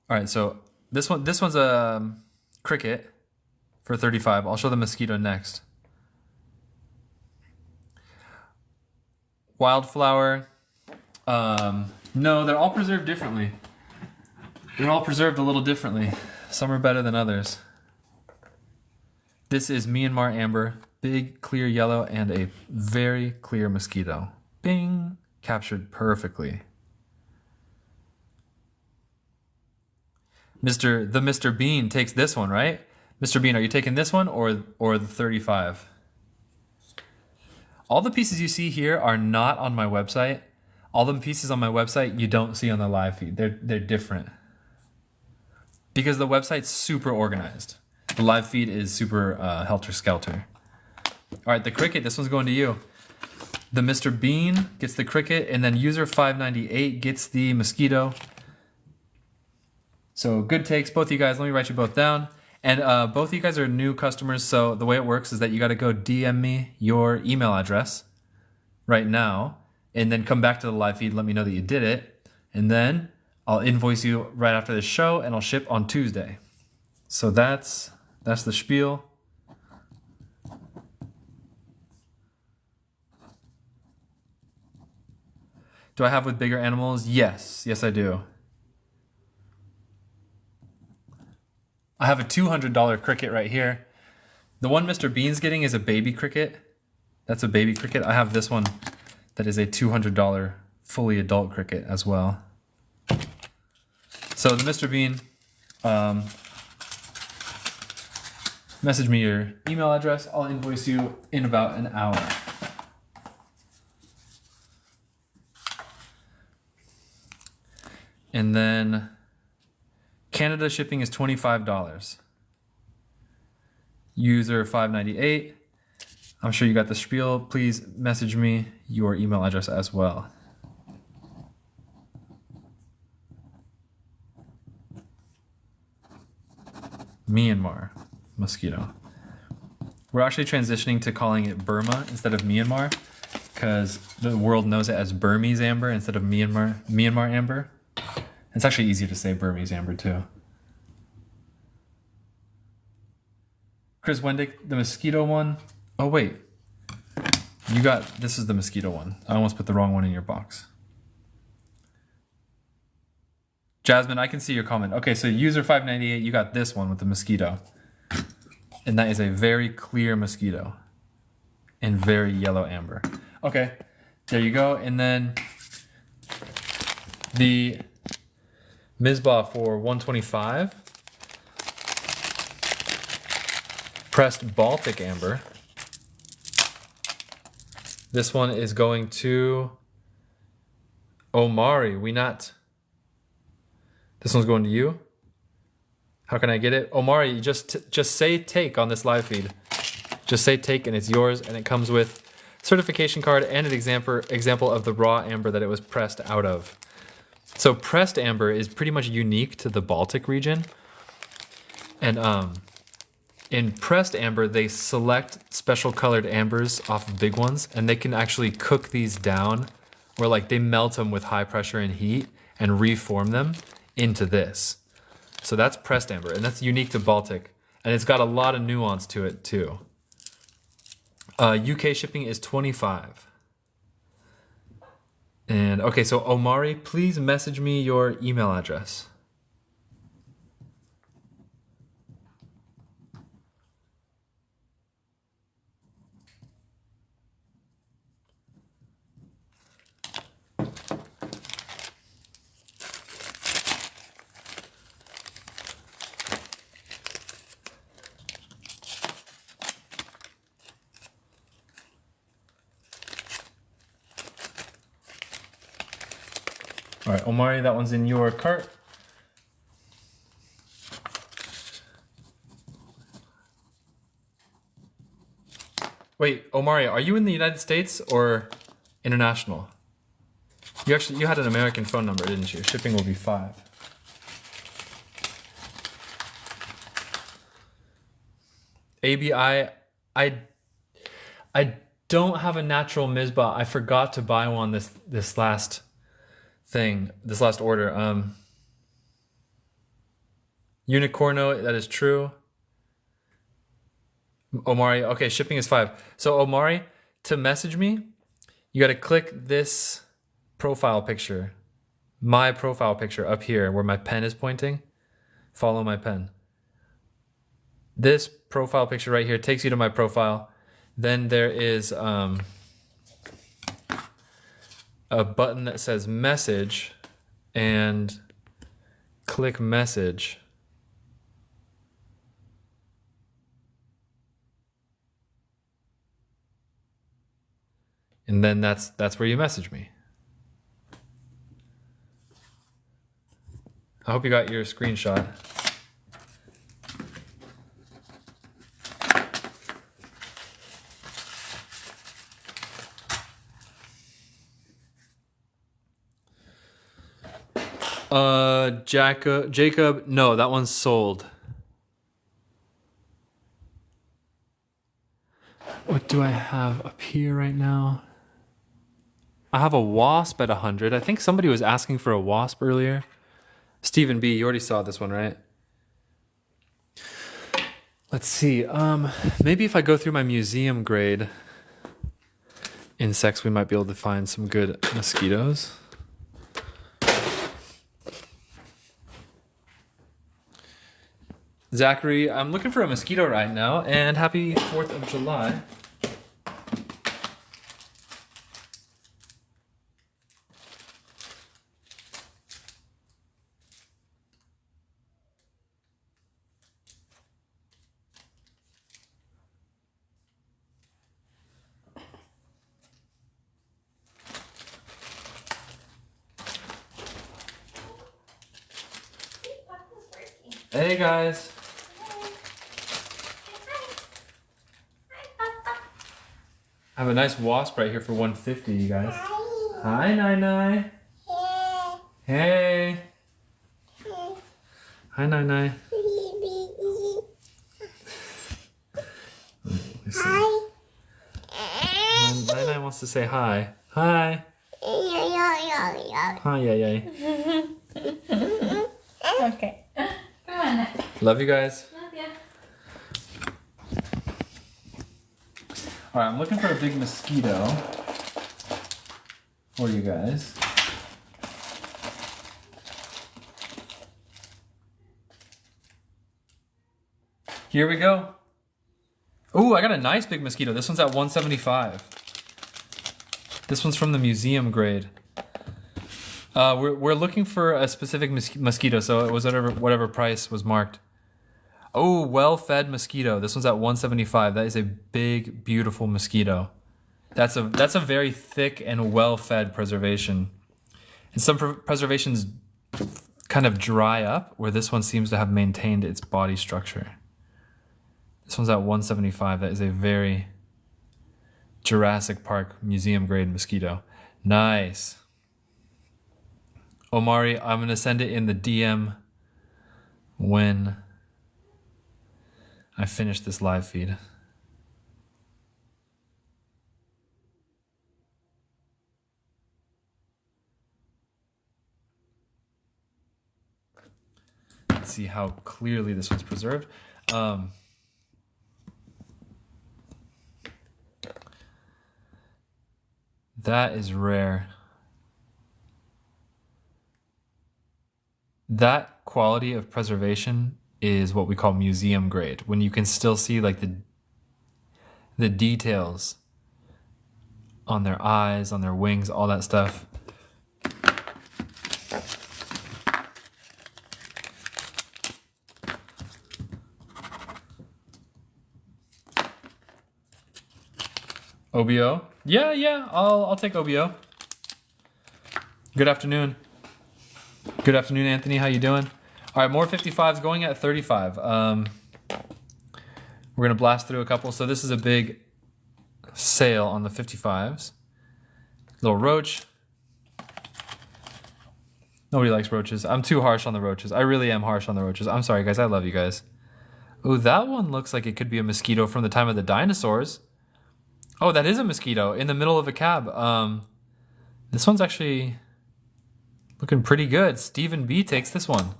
All right, so this one's a cricket for 35. I'll show the mosquito next. Wildflower. No, they're all preserved differently. They're all preserved a little differently. Some are better than others. This is Myanmar amber, big clear yellow, and a very clear mosquito. Bing! Captured perfectly. Mr. Bean takes this one, right? Mr. Bean, are you taking this one or the 35? All the pieces you see here are not on my website. All the pieces on my website you don't see on the live feed. They're different. Because the website's super organized. The live feed is super helter-skelter. All right, the cricket, this one's going to you. The Mr. Bean gets the cricket, and then user 598 gets the mosquito. So good takes, both of you guys. Let me write you both down. And both of you guys are new customers, so the way it works is that you got to go DM me your email address right now, and then come back to the live feed, let me know that you did it, and then I'll invoice you right after the show, and I'll ship on Tuesday. So that's the spiel. Do I have with bigger animals? Yes, I do. I have a $200 cricket right here. The one Mr. Bean's getting is a baby cricket. That's a baby cricket. I have this one that is a $200 fully adult cricket as well. So the Mr. Bean, message me your email address. I'll invoice you in about an hour. And then Canada shipping is $25. User 598. I'm sure you got the spiel. Please message me your email address as well. Myanmar mosquito. We're actually transitioning to calling it Burma instead of Myanmar because the world knows it as Burmese amber instead of Myanmar amber. It's actually easier to say Burmese amber too. Chris Wendick, the mosquito one. Oh wait, this is the mosquito one. I almost put the wrong one in your box. Jasmine, I can see your comment. Okay, so user 598, you got this one with the mosquito. And that is a very clear mosquito and very yellow amber. Okay, there you go. And then the Mizbah for 125. Pressed Baltic amber. This one is going to Omari. This one's going to you. How can I get it? Omari, just say take on this live feed. Just say take and it's yours, and it comes with certification card and an example of the raw amber that it was pressed out of. So pressed amber is pretty much unique to the Baltic region. And in pressed amber, they select special colored ambers off of big ones, and they can actually cook these down, or like they melt them with high pressure and heat and reform them into this. So that's pressed amber, and that's unique to Baltic. And it's got a lot of nuance to it too. UK shipping is 25. And okay, so Omari, please message me your email address. All right, Omari, that one's in your cart. Wait, Omari, are you in the United States or international? You had an American phone number, didn't you? Shipping will be 5. ABI, I don't have a natural Mizbah. I forgot to buy one this last order. Unicorno, that is true. Omari, okay, shipping is 5. So Omari, to message me, you got to click this profile picture, my profile picture up here where my pen is pointing. Follow my pen. This profile picture right here takes you to my profile. Then there is a button that says message, and click message. And then that's where you message me. I hope you got your screenshot. Jacob, no, that one's sold. What do I have up here right now? I have a wasp at 100. I think somebody was asking for a wasp earlier. Stephen B, you already saw this one, right? Let's see. Maybe if I go through my museum grade insects, we might be able to find some good mosquitoes. Zachary, I'm looking for a mosquito right now, and happy 4th of July. Hey guys. I have a nice wasp right here for 150, you guys. Hi, Nai. Hey. Hi, Nai. Let me see. Nai wants to say hi. Hi. Hi, yay. Okay. Come on. Love you guys. Love ya. All right, I'm looking for a big mosquito for you guys. Here we go. Ooh, I got a nice big mosquito. This one's at 175. This one's from the museum grade. We're looking for a specific mosquito, so it was whatever price was marked. Oh, well-fed mosquito. This one's at 175. That is a big, beautiful mosquito. That's a very thick and well-fed preservation. And some preservations kind of dry up, where this one seems to have maintained its body structure. This one's at 175. That is a very Jurassic Park museum-grade mosquito. Nice. Omari, I'm going to send it in the DM when I finish this live feed. Let's see how clearly this one's preserved. That is rare. That quality of preservation is what we call museum grade, when you can still see like the details on their eyes, on their wings, all that stuff. OBO? Yeah, I'll take OBO. Good afternoon. Good afternoon, Anthony. How you doing? All right, more 55s going at 35. We're gonna blast through a couple. So this is a big sale on the 55s. Little roach. Nobody likes roaches. I'm too harsh on the roaches. I really am harsh on the roaches. I'm sorry, guys. I love you guys. Oh, that one looks like it could be a mosquito from the time of the dinosaurs. Oh, that is a mosquito in the middle of a cab. This one's actually looking pretty good. Stephen B takes this one.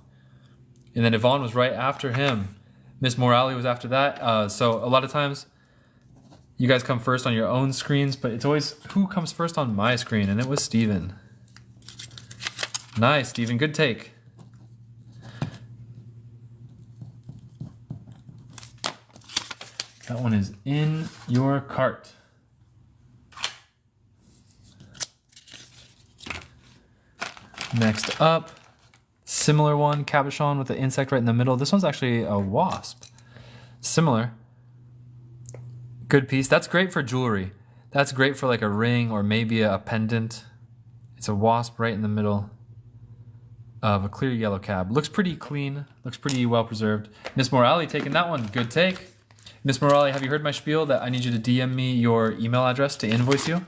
And then Yvonne was right after him. Miss Morale was after that. So a lot of times you guys come first on your own screens, but it's always who comes first on my screen, and it was Stephen. Nice, Stephen. Good take. That one is in your cart. Next up, similar one, cabochon with the insect right in the middle. This one's actually a wasp. Similar. Good piece. That's great for jewelry. That's great for like a ring or maybe a pendant. It's a wasp right in the middle of a clear yellow cab. Looks pretty clean. Looks pretty well preserved. Miss Morale taking that one. Good take. Miss Morale, have you heard my spiel that I need you to DM me your email address to invoice you?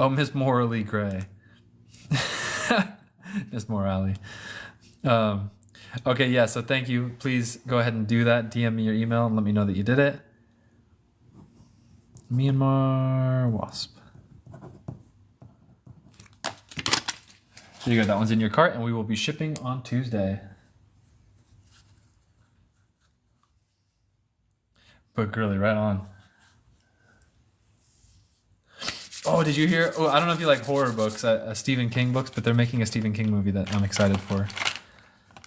Oh, Miss Morally Gray. Miss Morale. Okay, yeah, so thank you. Please go ahead and do that. DM me your email and let me know that you did it. Myanmar wasp. So you go, that one's in your cart, and we will be shipping on Tuesday. But girly, right on. Oh, did you hear? Oh, I don't know if you like horror books, Stephen King books, but they're making a Stephen King movie that I'm excited for.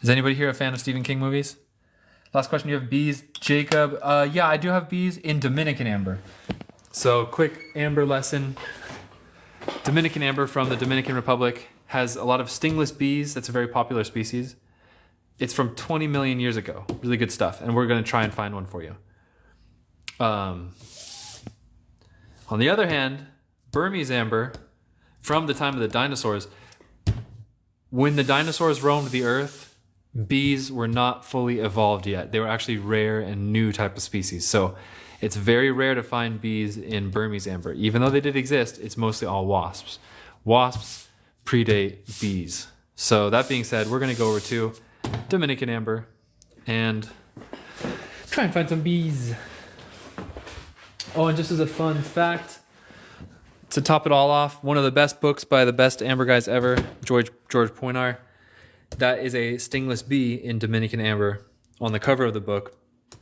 Is anybody here a fan of Stephen King movies? Last question, you have bees. Jacob, yeah, I do have bees in Dominican amber. So quick amber lesson. Dominican amber from the Dominican Republic has a lot of stingless bees. That's a very popular species. It's from 20 million years ago. Really good stuff. And we're going to try and find one for you. On the other hand, Burmese amber from the time of the dinosaurs. When the dinosaurs roamed the earth, bees were not fully evolved yet. They were actually rare and new type of species. So it's very rare to find bees in Burmese amber. Even though they did exist, it's mostly all wasps. Wasps predate bees. So that being said, we're going to go over to Dominican amber and try and find some bees. Oh, and just as a fun fact, to top it all off, one of the best books by the best amber guys ever, George Poinar. That is a stingless bee in Dominican amber on the cover of the book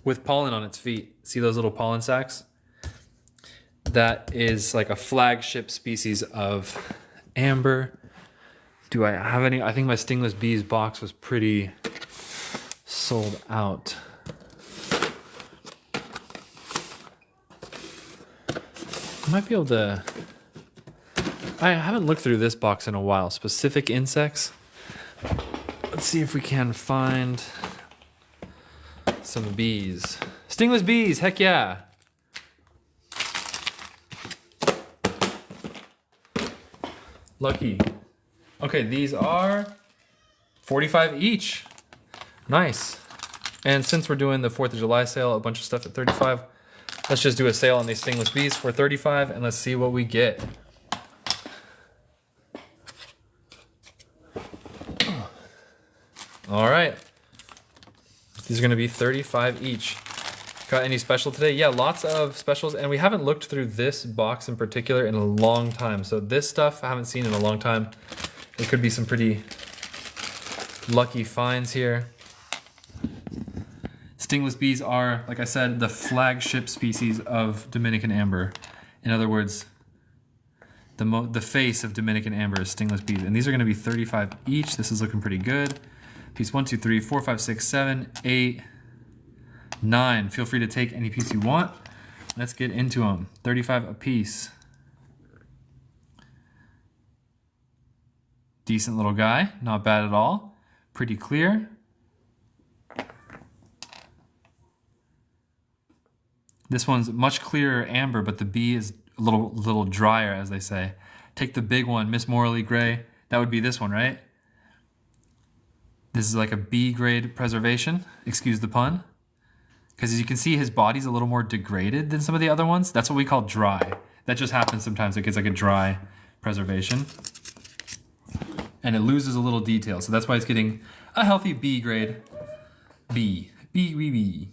with pollen on its feet. See those little pollen sacs? That is like a flagship species of amber. Do I have any? I think my stingless bees box was pretty sold out. I might be able to... I haven't looked through this box in a while. Specific insects. Let's see if we can find some bees. Stingless bees, heck yeah. Lucky. Okay, these are 45 each. Nice. And since we're doing the 4th of July sale, a bunch of stuff at 35, let's just do a sale on these stingless bees for 35 and let's see what we get. All right, these are gonna be 35 each. Got any special today? Yeah, lots of specials, and we haven't looked through this box in particular in a long time. So this stuff I haven't seen in a long time. There could be some pretty lucky finds here. Stingless bees are, like I said, the flagship species of Dominican amber. In other words, the face of Dominican amber is stingless bees. And these are going to be 35 each. This is looking pretty good. Piece 1, 2, 3, 4, 5, 6, 7, 8, 9. Feel free to take any piece you want. Let's get into them. 35 a piece. Decent little guy. Not bad at all. Pretty clear. This one's much clearer amber, but the bee is a little drier, as they say. Take the big one, Miss Morley Gray. That would be this one, right? This is like a B grade preservation. Excuse the pun. Because as you can see, his body's a little more degraded than some of the other ones. That's what we call dry. That just happens sometimes. It gets like a dry preservation. And it loses a little detail. So that's why it's getting a healthy B grade. B. B, B, B.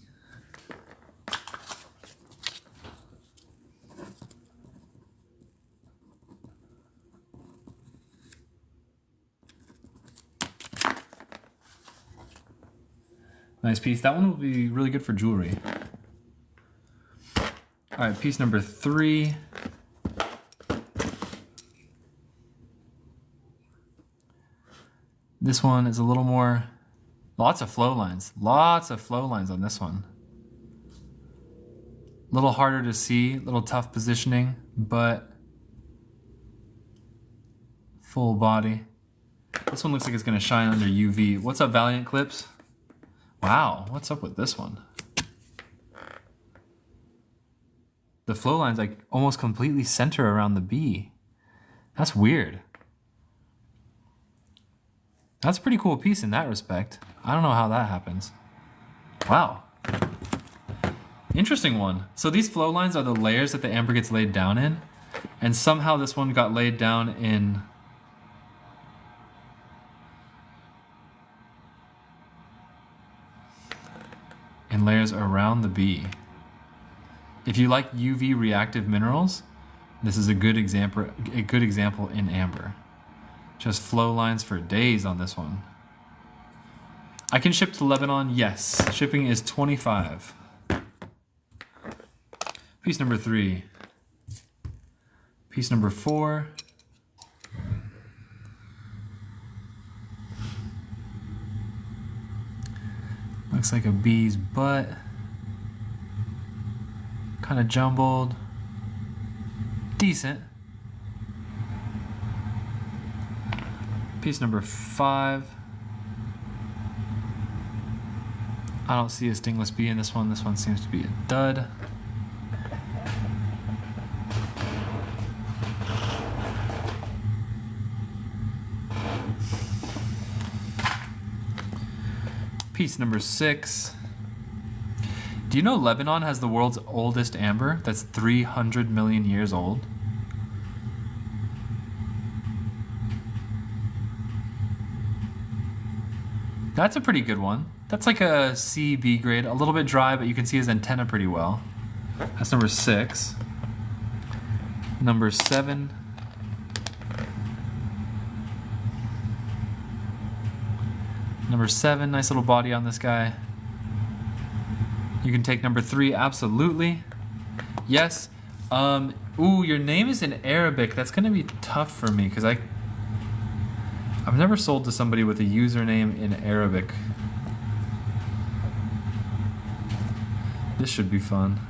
Nice piece. That one will be really good for jewelry. All right, piece number 3. This one is a little more, lots of flow lines. Lots of flow lines on this one. A little harder to see, a little tough positioning, but full body. This one looks like it's gonna shine under UV. What's up, Valiant Clips? Wow, what's up with this one? The flow lines like almost completely center around the bee. That's weird. That's a pretty cool piece in that respect. I don't know how that happens. Wow. Interesting one. So these flow lines are the layers that the amber gets laid down in, and somehow this one got laid down in layers around the bee. If you like UV reactive minerals, this is a good example in amber. Just flow lines for days on this one. I can ship to Lebanon, yes. Shipping is $25. Piece number 3. Piece number 4. Looks like a bee's butt. Kind of jumbled. Decent. Piece number 5. I don't see a stingless bee in this one. This one seems to be a dud. Piece number 6. Do you know Lebanon has the world's oldest amber? That's 300 million years old. That's a pretty good one. That's like a C, B grade. A little bit dry, but you can see his antenna pretty well. That's number 6. Number 7. Number 7, nice little body on this guy. You can take number 3, absolutely. Yes. Ooh, your name is in Arabic. That's gonna be tough for me because I've never sold to somebody with a username in Arabic. This should be fun.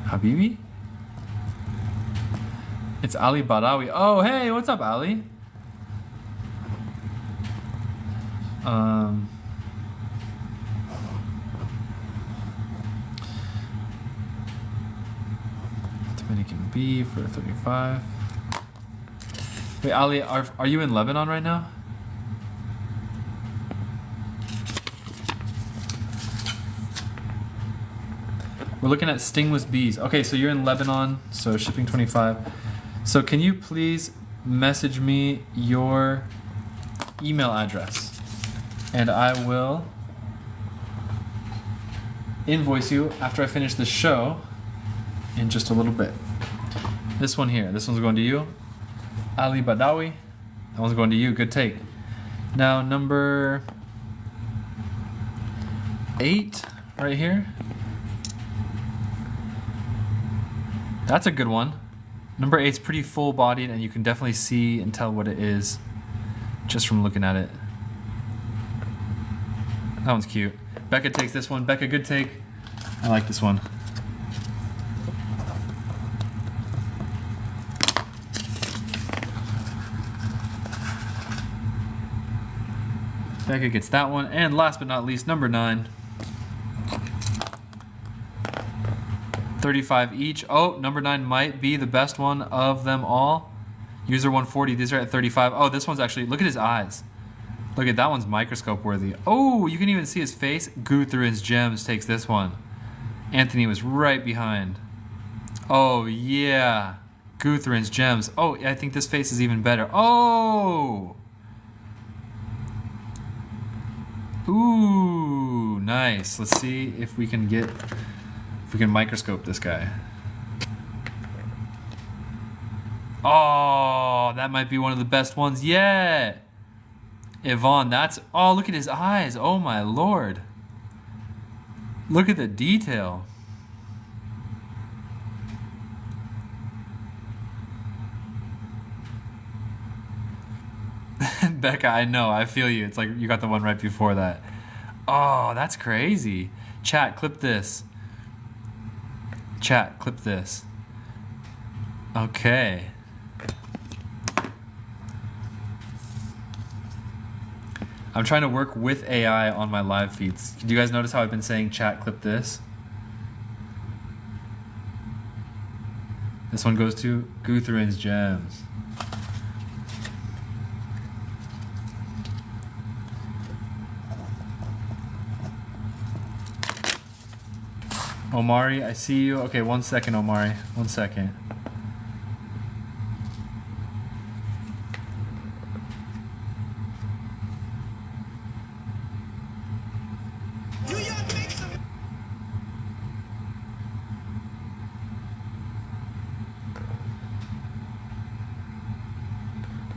Habibi? It's Ali Badawi. Oh, hey, what's up, Ali? Dominican B for 35. Wait, Ali, are you in Lebanon right now? We're looking at stingless bees. Okay, so you're in Lebanon, so shipping 25. So can you please message me your email address? And I will invoice you after I finish the show in just a little bit. This one here, this one's going to you. Ali Badawi, that one's going to you, good take. Now number 8 right here. That's a good one. Number 8's pretty full-bodied and you can definitely see and tell what it is just from looking at it. That one's cute. Becca takes this one. Becca, good take. I like this one. Becca gets that one. And last but not least, number 9. 35 each. Oh, number 9 might be the best one of them all. User 140. These are at 35. Oh, this one's actually, look at his eyes. Look at that one's microscope worthy. Oh, you can even see his face. Guthrun's Gems takes this one. Anthony was right behind. Oh, yeah. Guthrun's Gems. Oh, I think this face is even better. Oh! Ooh, nice. Let's see if we can microscope this guy. Oh, that might be one of the best ones yet. Yvonne, oh, look at his eyes. Oh my lord. Look at the detail. Becca, I know, I feel you. It's like you got the one right before that. Oh, that's crazy. Chat, clip this. Chat, clip this. Okay. I'm trying to work with AI on my live feeds. Do you guys notice how I've been saying chat, clip this? This one goes to Guthrun's Gems. Omari, I see you. Okay, 1 second, Omari. 1 second.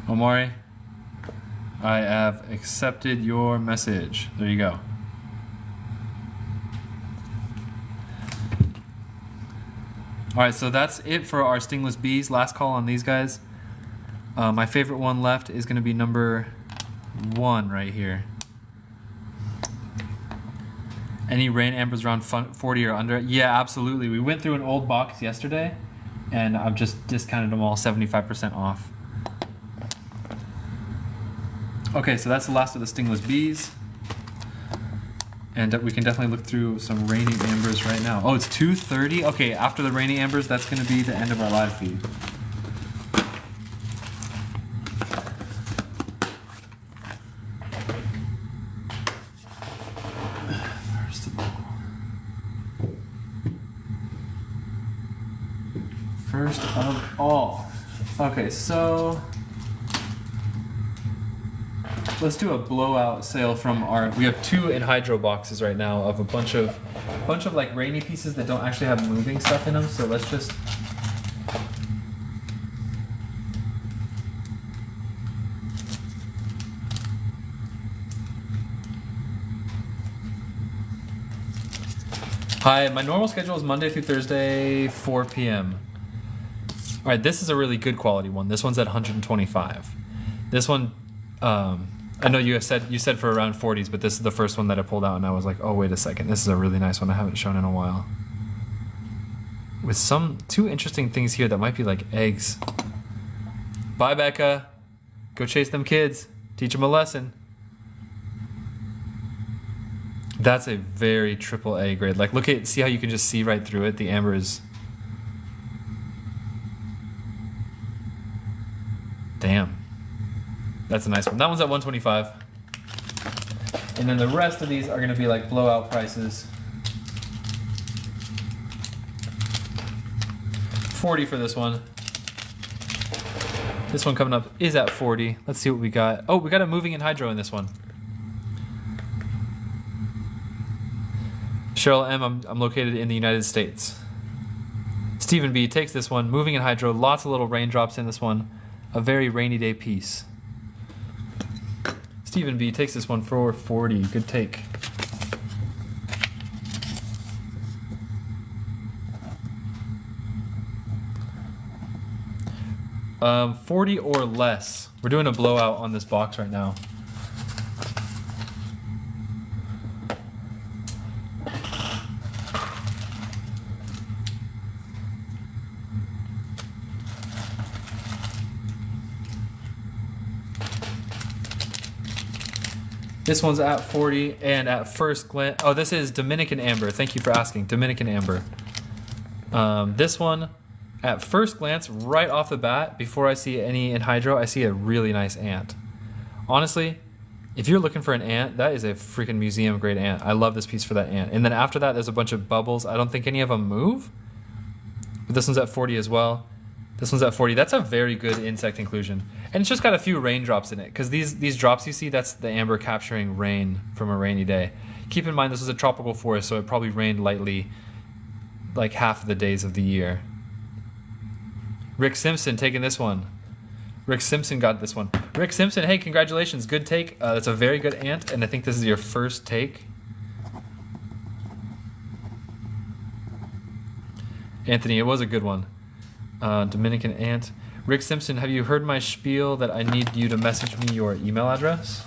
Omari, I have accepted your message. There you go. Alright, so that's it for our stingless bees. Last call on these guys. My favorite one left is going to be number 1 right here. Any rain ambers around 40 or under? Yeah, absolutely. We went through an old box yesterday, and I've just discounted them all 75% off. Okay, so that's the last of the stingless bees. And we can definitely look through some rainy ambers right now. Oh, it's 2:30? Okay, after the rainy ambers, that's going to be the end of our live feed. First of all. Okay, so let's do a blowout sale from we have 2 ENHYDRO boxes right now of a bunch of like rainy pieces that don't actually have moving stuff in them. So let's just Hi, my normal schedule is Monday through Thursday, 4 p.m. All right, this is a really good quality one. This one's at 125. This one, I know you said for around 40s, but this is the first one that I pulled out, and I was like, oh, wait a second. This is a really nice one I haven't shown in a while. With 2 interesting things here that might be like eggs. Bye, Becca. Go chase them kids. Teach them a lesson. That's a very AAA grade. Like, see how you can just see right through it? The amber is... Damn. That's a nice one. That one's at 125. And then the rest of these are going to be like blowout prices. 40 for this one. This one coming up is at 40. Let's see what we got. Oh, we got a moving ENHYDRO in this one. Cheryl M, I'm located in the United States. Stephen B takes this one. Moving Enhydro, lots of little raindrops in this one. A very rainy day piece. Stephen B takes this one for 40. Good take. Um, 40 or less. We're doing a blowout on this box right now. This one's at 40, and at first glance, oh, this is Dominican Amber. Thank you for asking, Dominican Amber. This one, at first glance, right off the bat, before I see any Enhydro, I see a really nice ant. Honestly, if you're looking for an ant, that is a freaking museum grade ant. I love this piece for that ant. And then after that, there's a bunch of bubbles. I don't think any of them move. But this one's at 40 as well. This one's at 40. That's a very good insect inclusion. And it's just got a few raindrops in it, because these drops you see, that's the amber capturing rain from a rainy day. Keep in mind this is a tropical forest, so it probably rained lightly like half of the days of the year. Rick Simpson taking this one. Rick Simpson got this one. Rick Simpson, hey, congratulations. Good take. That's a very good ant, and I think this is your first take. Anthony, it was a good one. Dominican ant. Rick Simpson, have you heard my spiel that I need you to message me your email address?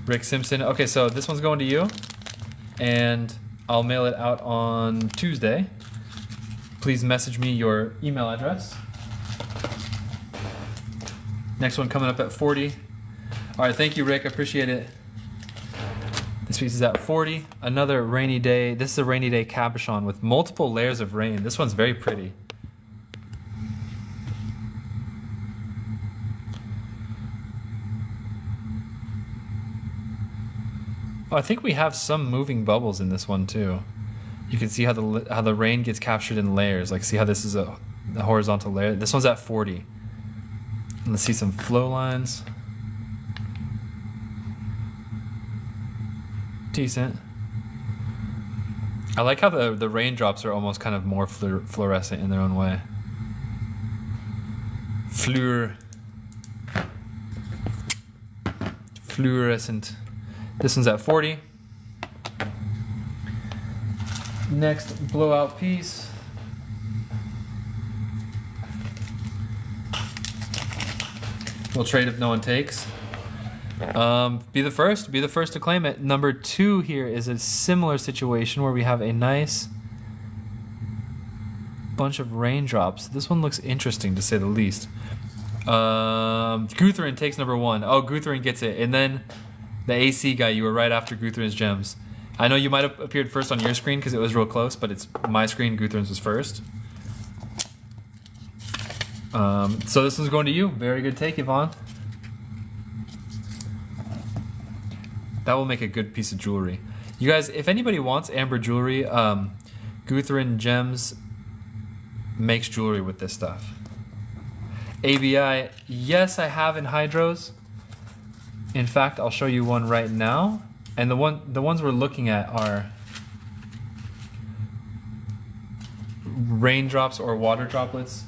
Rick Simpson. Okay, so this one's going to you, and I'll mail it out on Tuesday. Please message me your email address. Next one coming up at 40. All right, thank you, Rick. I appreciate it. This piece is at 40. Another rainy day. This is a rainy day cabochon with multiple layers of rain. This one's very pretty. Oh, I think we have some moving bubbles in this one too. You can see how the rain gets captured in layers. Like, see how this is a horizontal layer. This one's at 40. And let's see some flow lines. Decent. I like how the raindrops are almost kind of more fluorescent in their own way. Fluorescent. This one's at 40. Next blowout piece. We'll trade if no one takes. Be the first to claim it. Number 2 here is a similar situation where we have a nice bunch of raindrops. This one looks interesting to say the least. Guthrin takes number 1. Oh, Guthrin gets it. And then the AC guy, you were right after Guthrin's gems. I know you might have appeared first on your screen because it was real close, but it's my screen, Guthrin's was first. So this one's going to you. Very good take, Yvonne. That will make a good piece of jewelry. You guys, if anybody wants amber jewelry, Guthrin Gems makes jewelry with this stuff. ABI, yes, I have Inhydros. In fact, I'll show you one right now. And the ones we're looking at are raindrops or water droplets,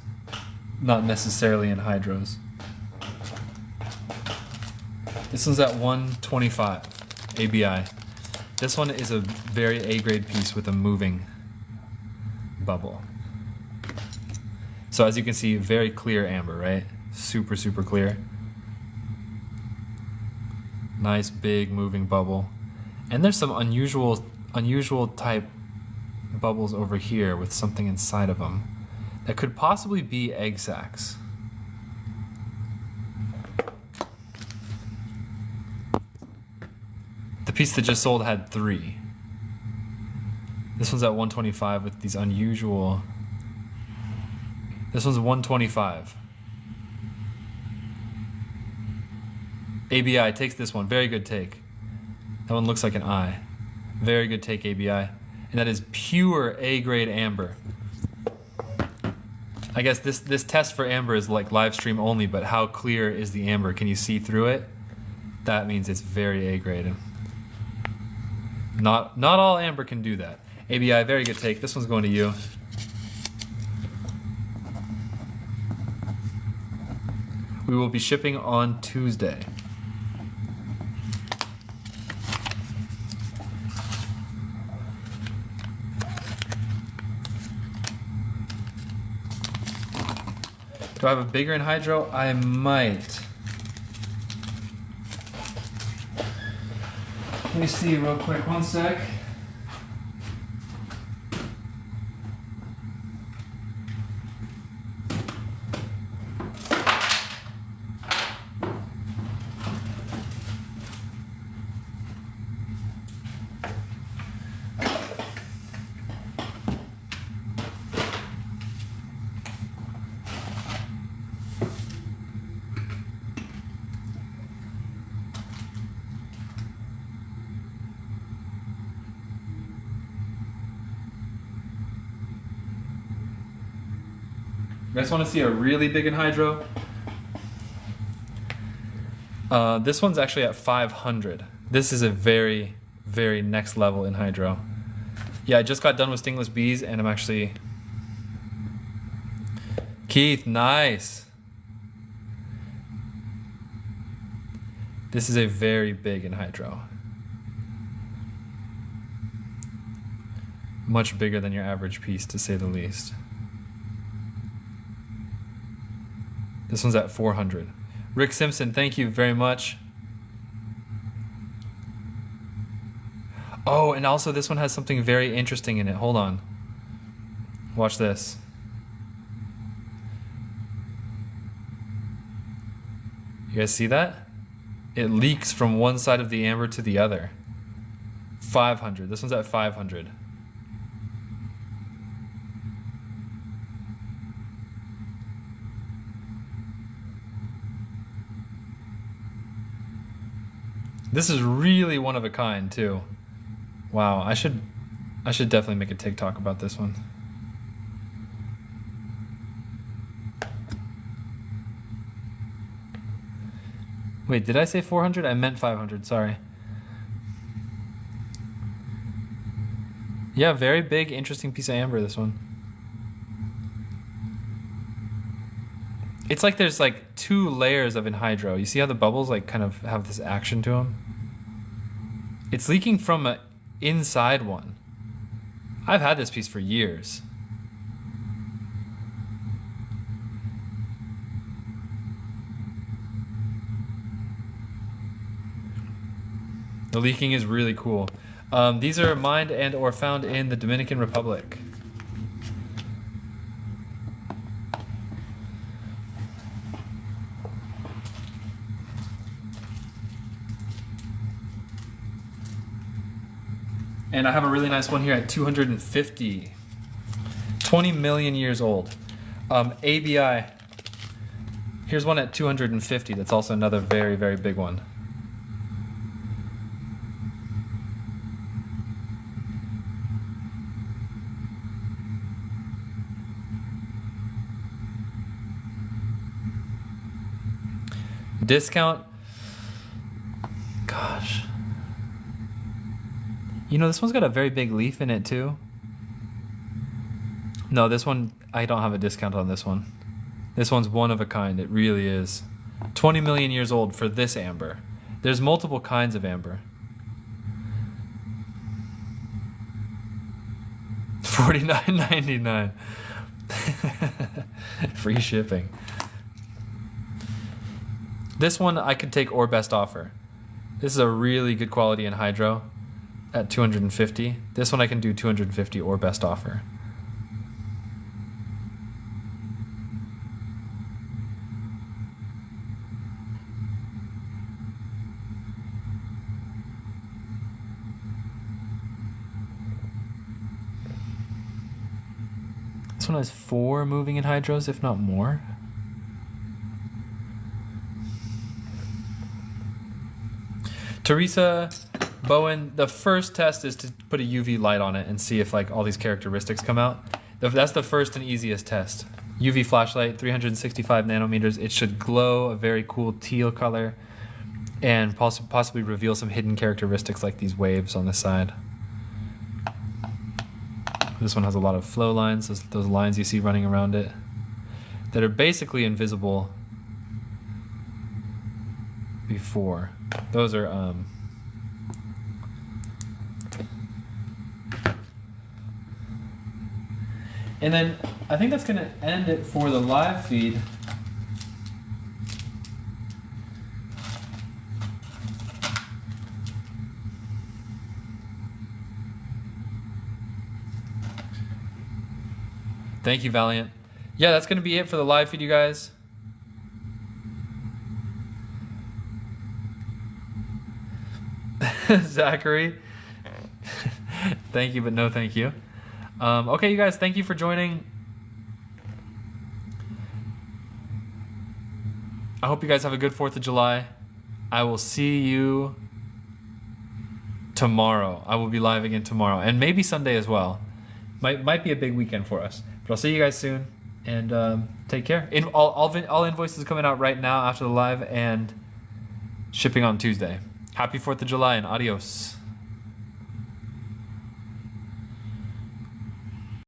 not necessarily Inhydros. This one's at 125. ABI. This one is a very A-grade piece with a moving bubble. So as you can see, very clear amber, right? Super, super clear. Nice big moving bubble. And there's some unusual type bubbles over here with something inside of them that could possibly be egg sacs. The piece that just sold had 3. This one's at 125 with these unusual. This one's 125. ABI takes this one. Very good take. That one looks like an eye. Very good take, ABI. And that is pure A-grade amber. I guess this test for amber is like live stream only, but how clear is the amber? Can you see through it? that means it's very A graded. Not all amber can do that. ABI, very good take. This one's going to you. We will be shipping on Tuesday. Do I have a bigger Enhydro? I might. Let me see real quick, one sec. You guys want to see a really big Enhydro? This one's actually at 500. This is a very, very next level Enhydro. Yeah, I just got done with stingless bees and I'm actually... Keith, nice! This is a very big Enhydro. Much bigger than your average piece, to say the least. This one's at 400. Rick Simpson, thank you very much. Oh, and also this one has something very interesting in it. Hold on. Watch this. You guys see that? It leaks from one side of the amber to the other. 500. This one's at 500. This is really one of a kind too. Wow, I should definitely make a TikTok about this one. Wait, did I say 400? I meant 500, sorry. Yeah, very big, interesting piece of amber, this one. It's like there's like 2 layers of Enhydro. You see how the bubbles like kind of have this action to them? It's leaking from an inside one. I've had this piece for years. The leaking is really cool. These are mined and or found in the Dominican Republic. And I have a really nice one here at 250. 20 million years old. ABI. Here's one at 250. That's also another very, very big one. Discount. Gosh. You know, this one's got a very big leaf in it too. No, this one, I don't have a discount on this one. This one's one of a kind, it really is. 20 million years old for this amber. There's multiple kinds of amber. $49.99. Free shipping. This one I could take or best offer. This is a really good quality Enhydro at 250. This one I can do 250 or best offer. This one has 4 moving Enhydros, if not more. Teresa Bowen, the first test is to put a UV light on it and see if like all these characteristics come out. That's the first and easiest test. UV flashlight, 365 nanometers. It should glow a very cool teal color. and possibly reveal some hidden characteristics like these waves on the side. This one has a lot of flow lines, those lines you see running around it, that are basically invisible before. Those are and then I think that's gonna end it for the live feed. Thank you, Valiant. Yeah, that's gonna be it for the live feed, you guys. Zachary. Thank you, but no thank you. Okay, you guys, thank you for joining. I hope you guys have a good 4th of July. I will see you tomorrow. I will be live again tomorrow, and maybe Sunday as well. Might be a big weekend for us. But I'll see you guys soon, and take care. All invoices coming out right now after the live, and shipping on Tuesday. Happy 4th of July, and adios.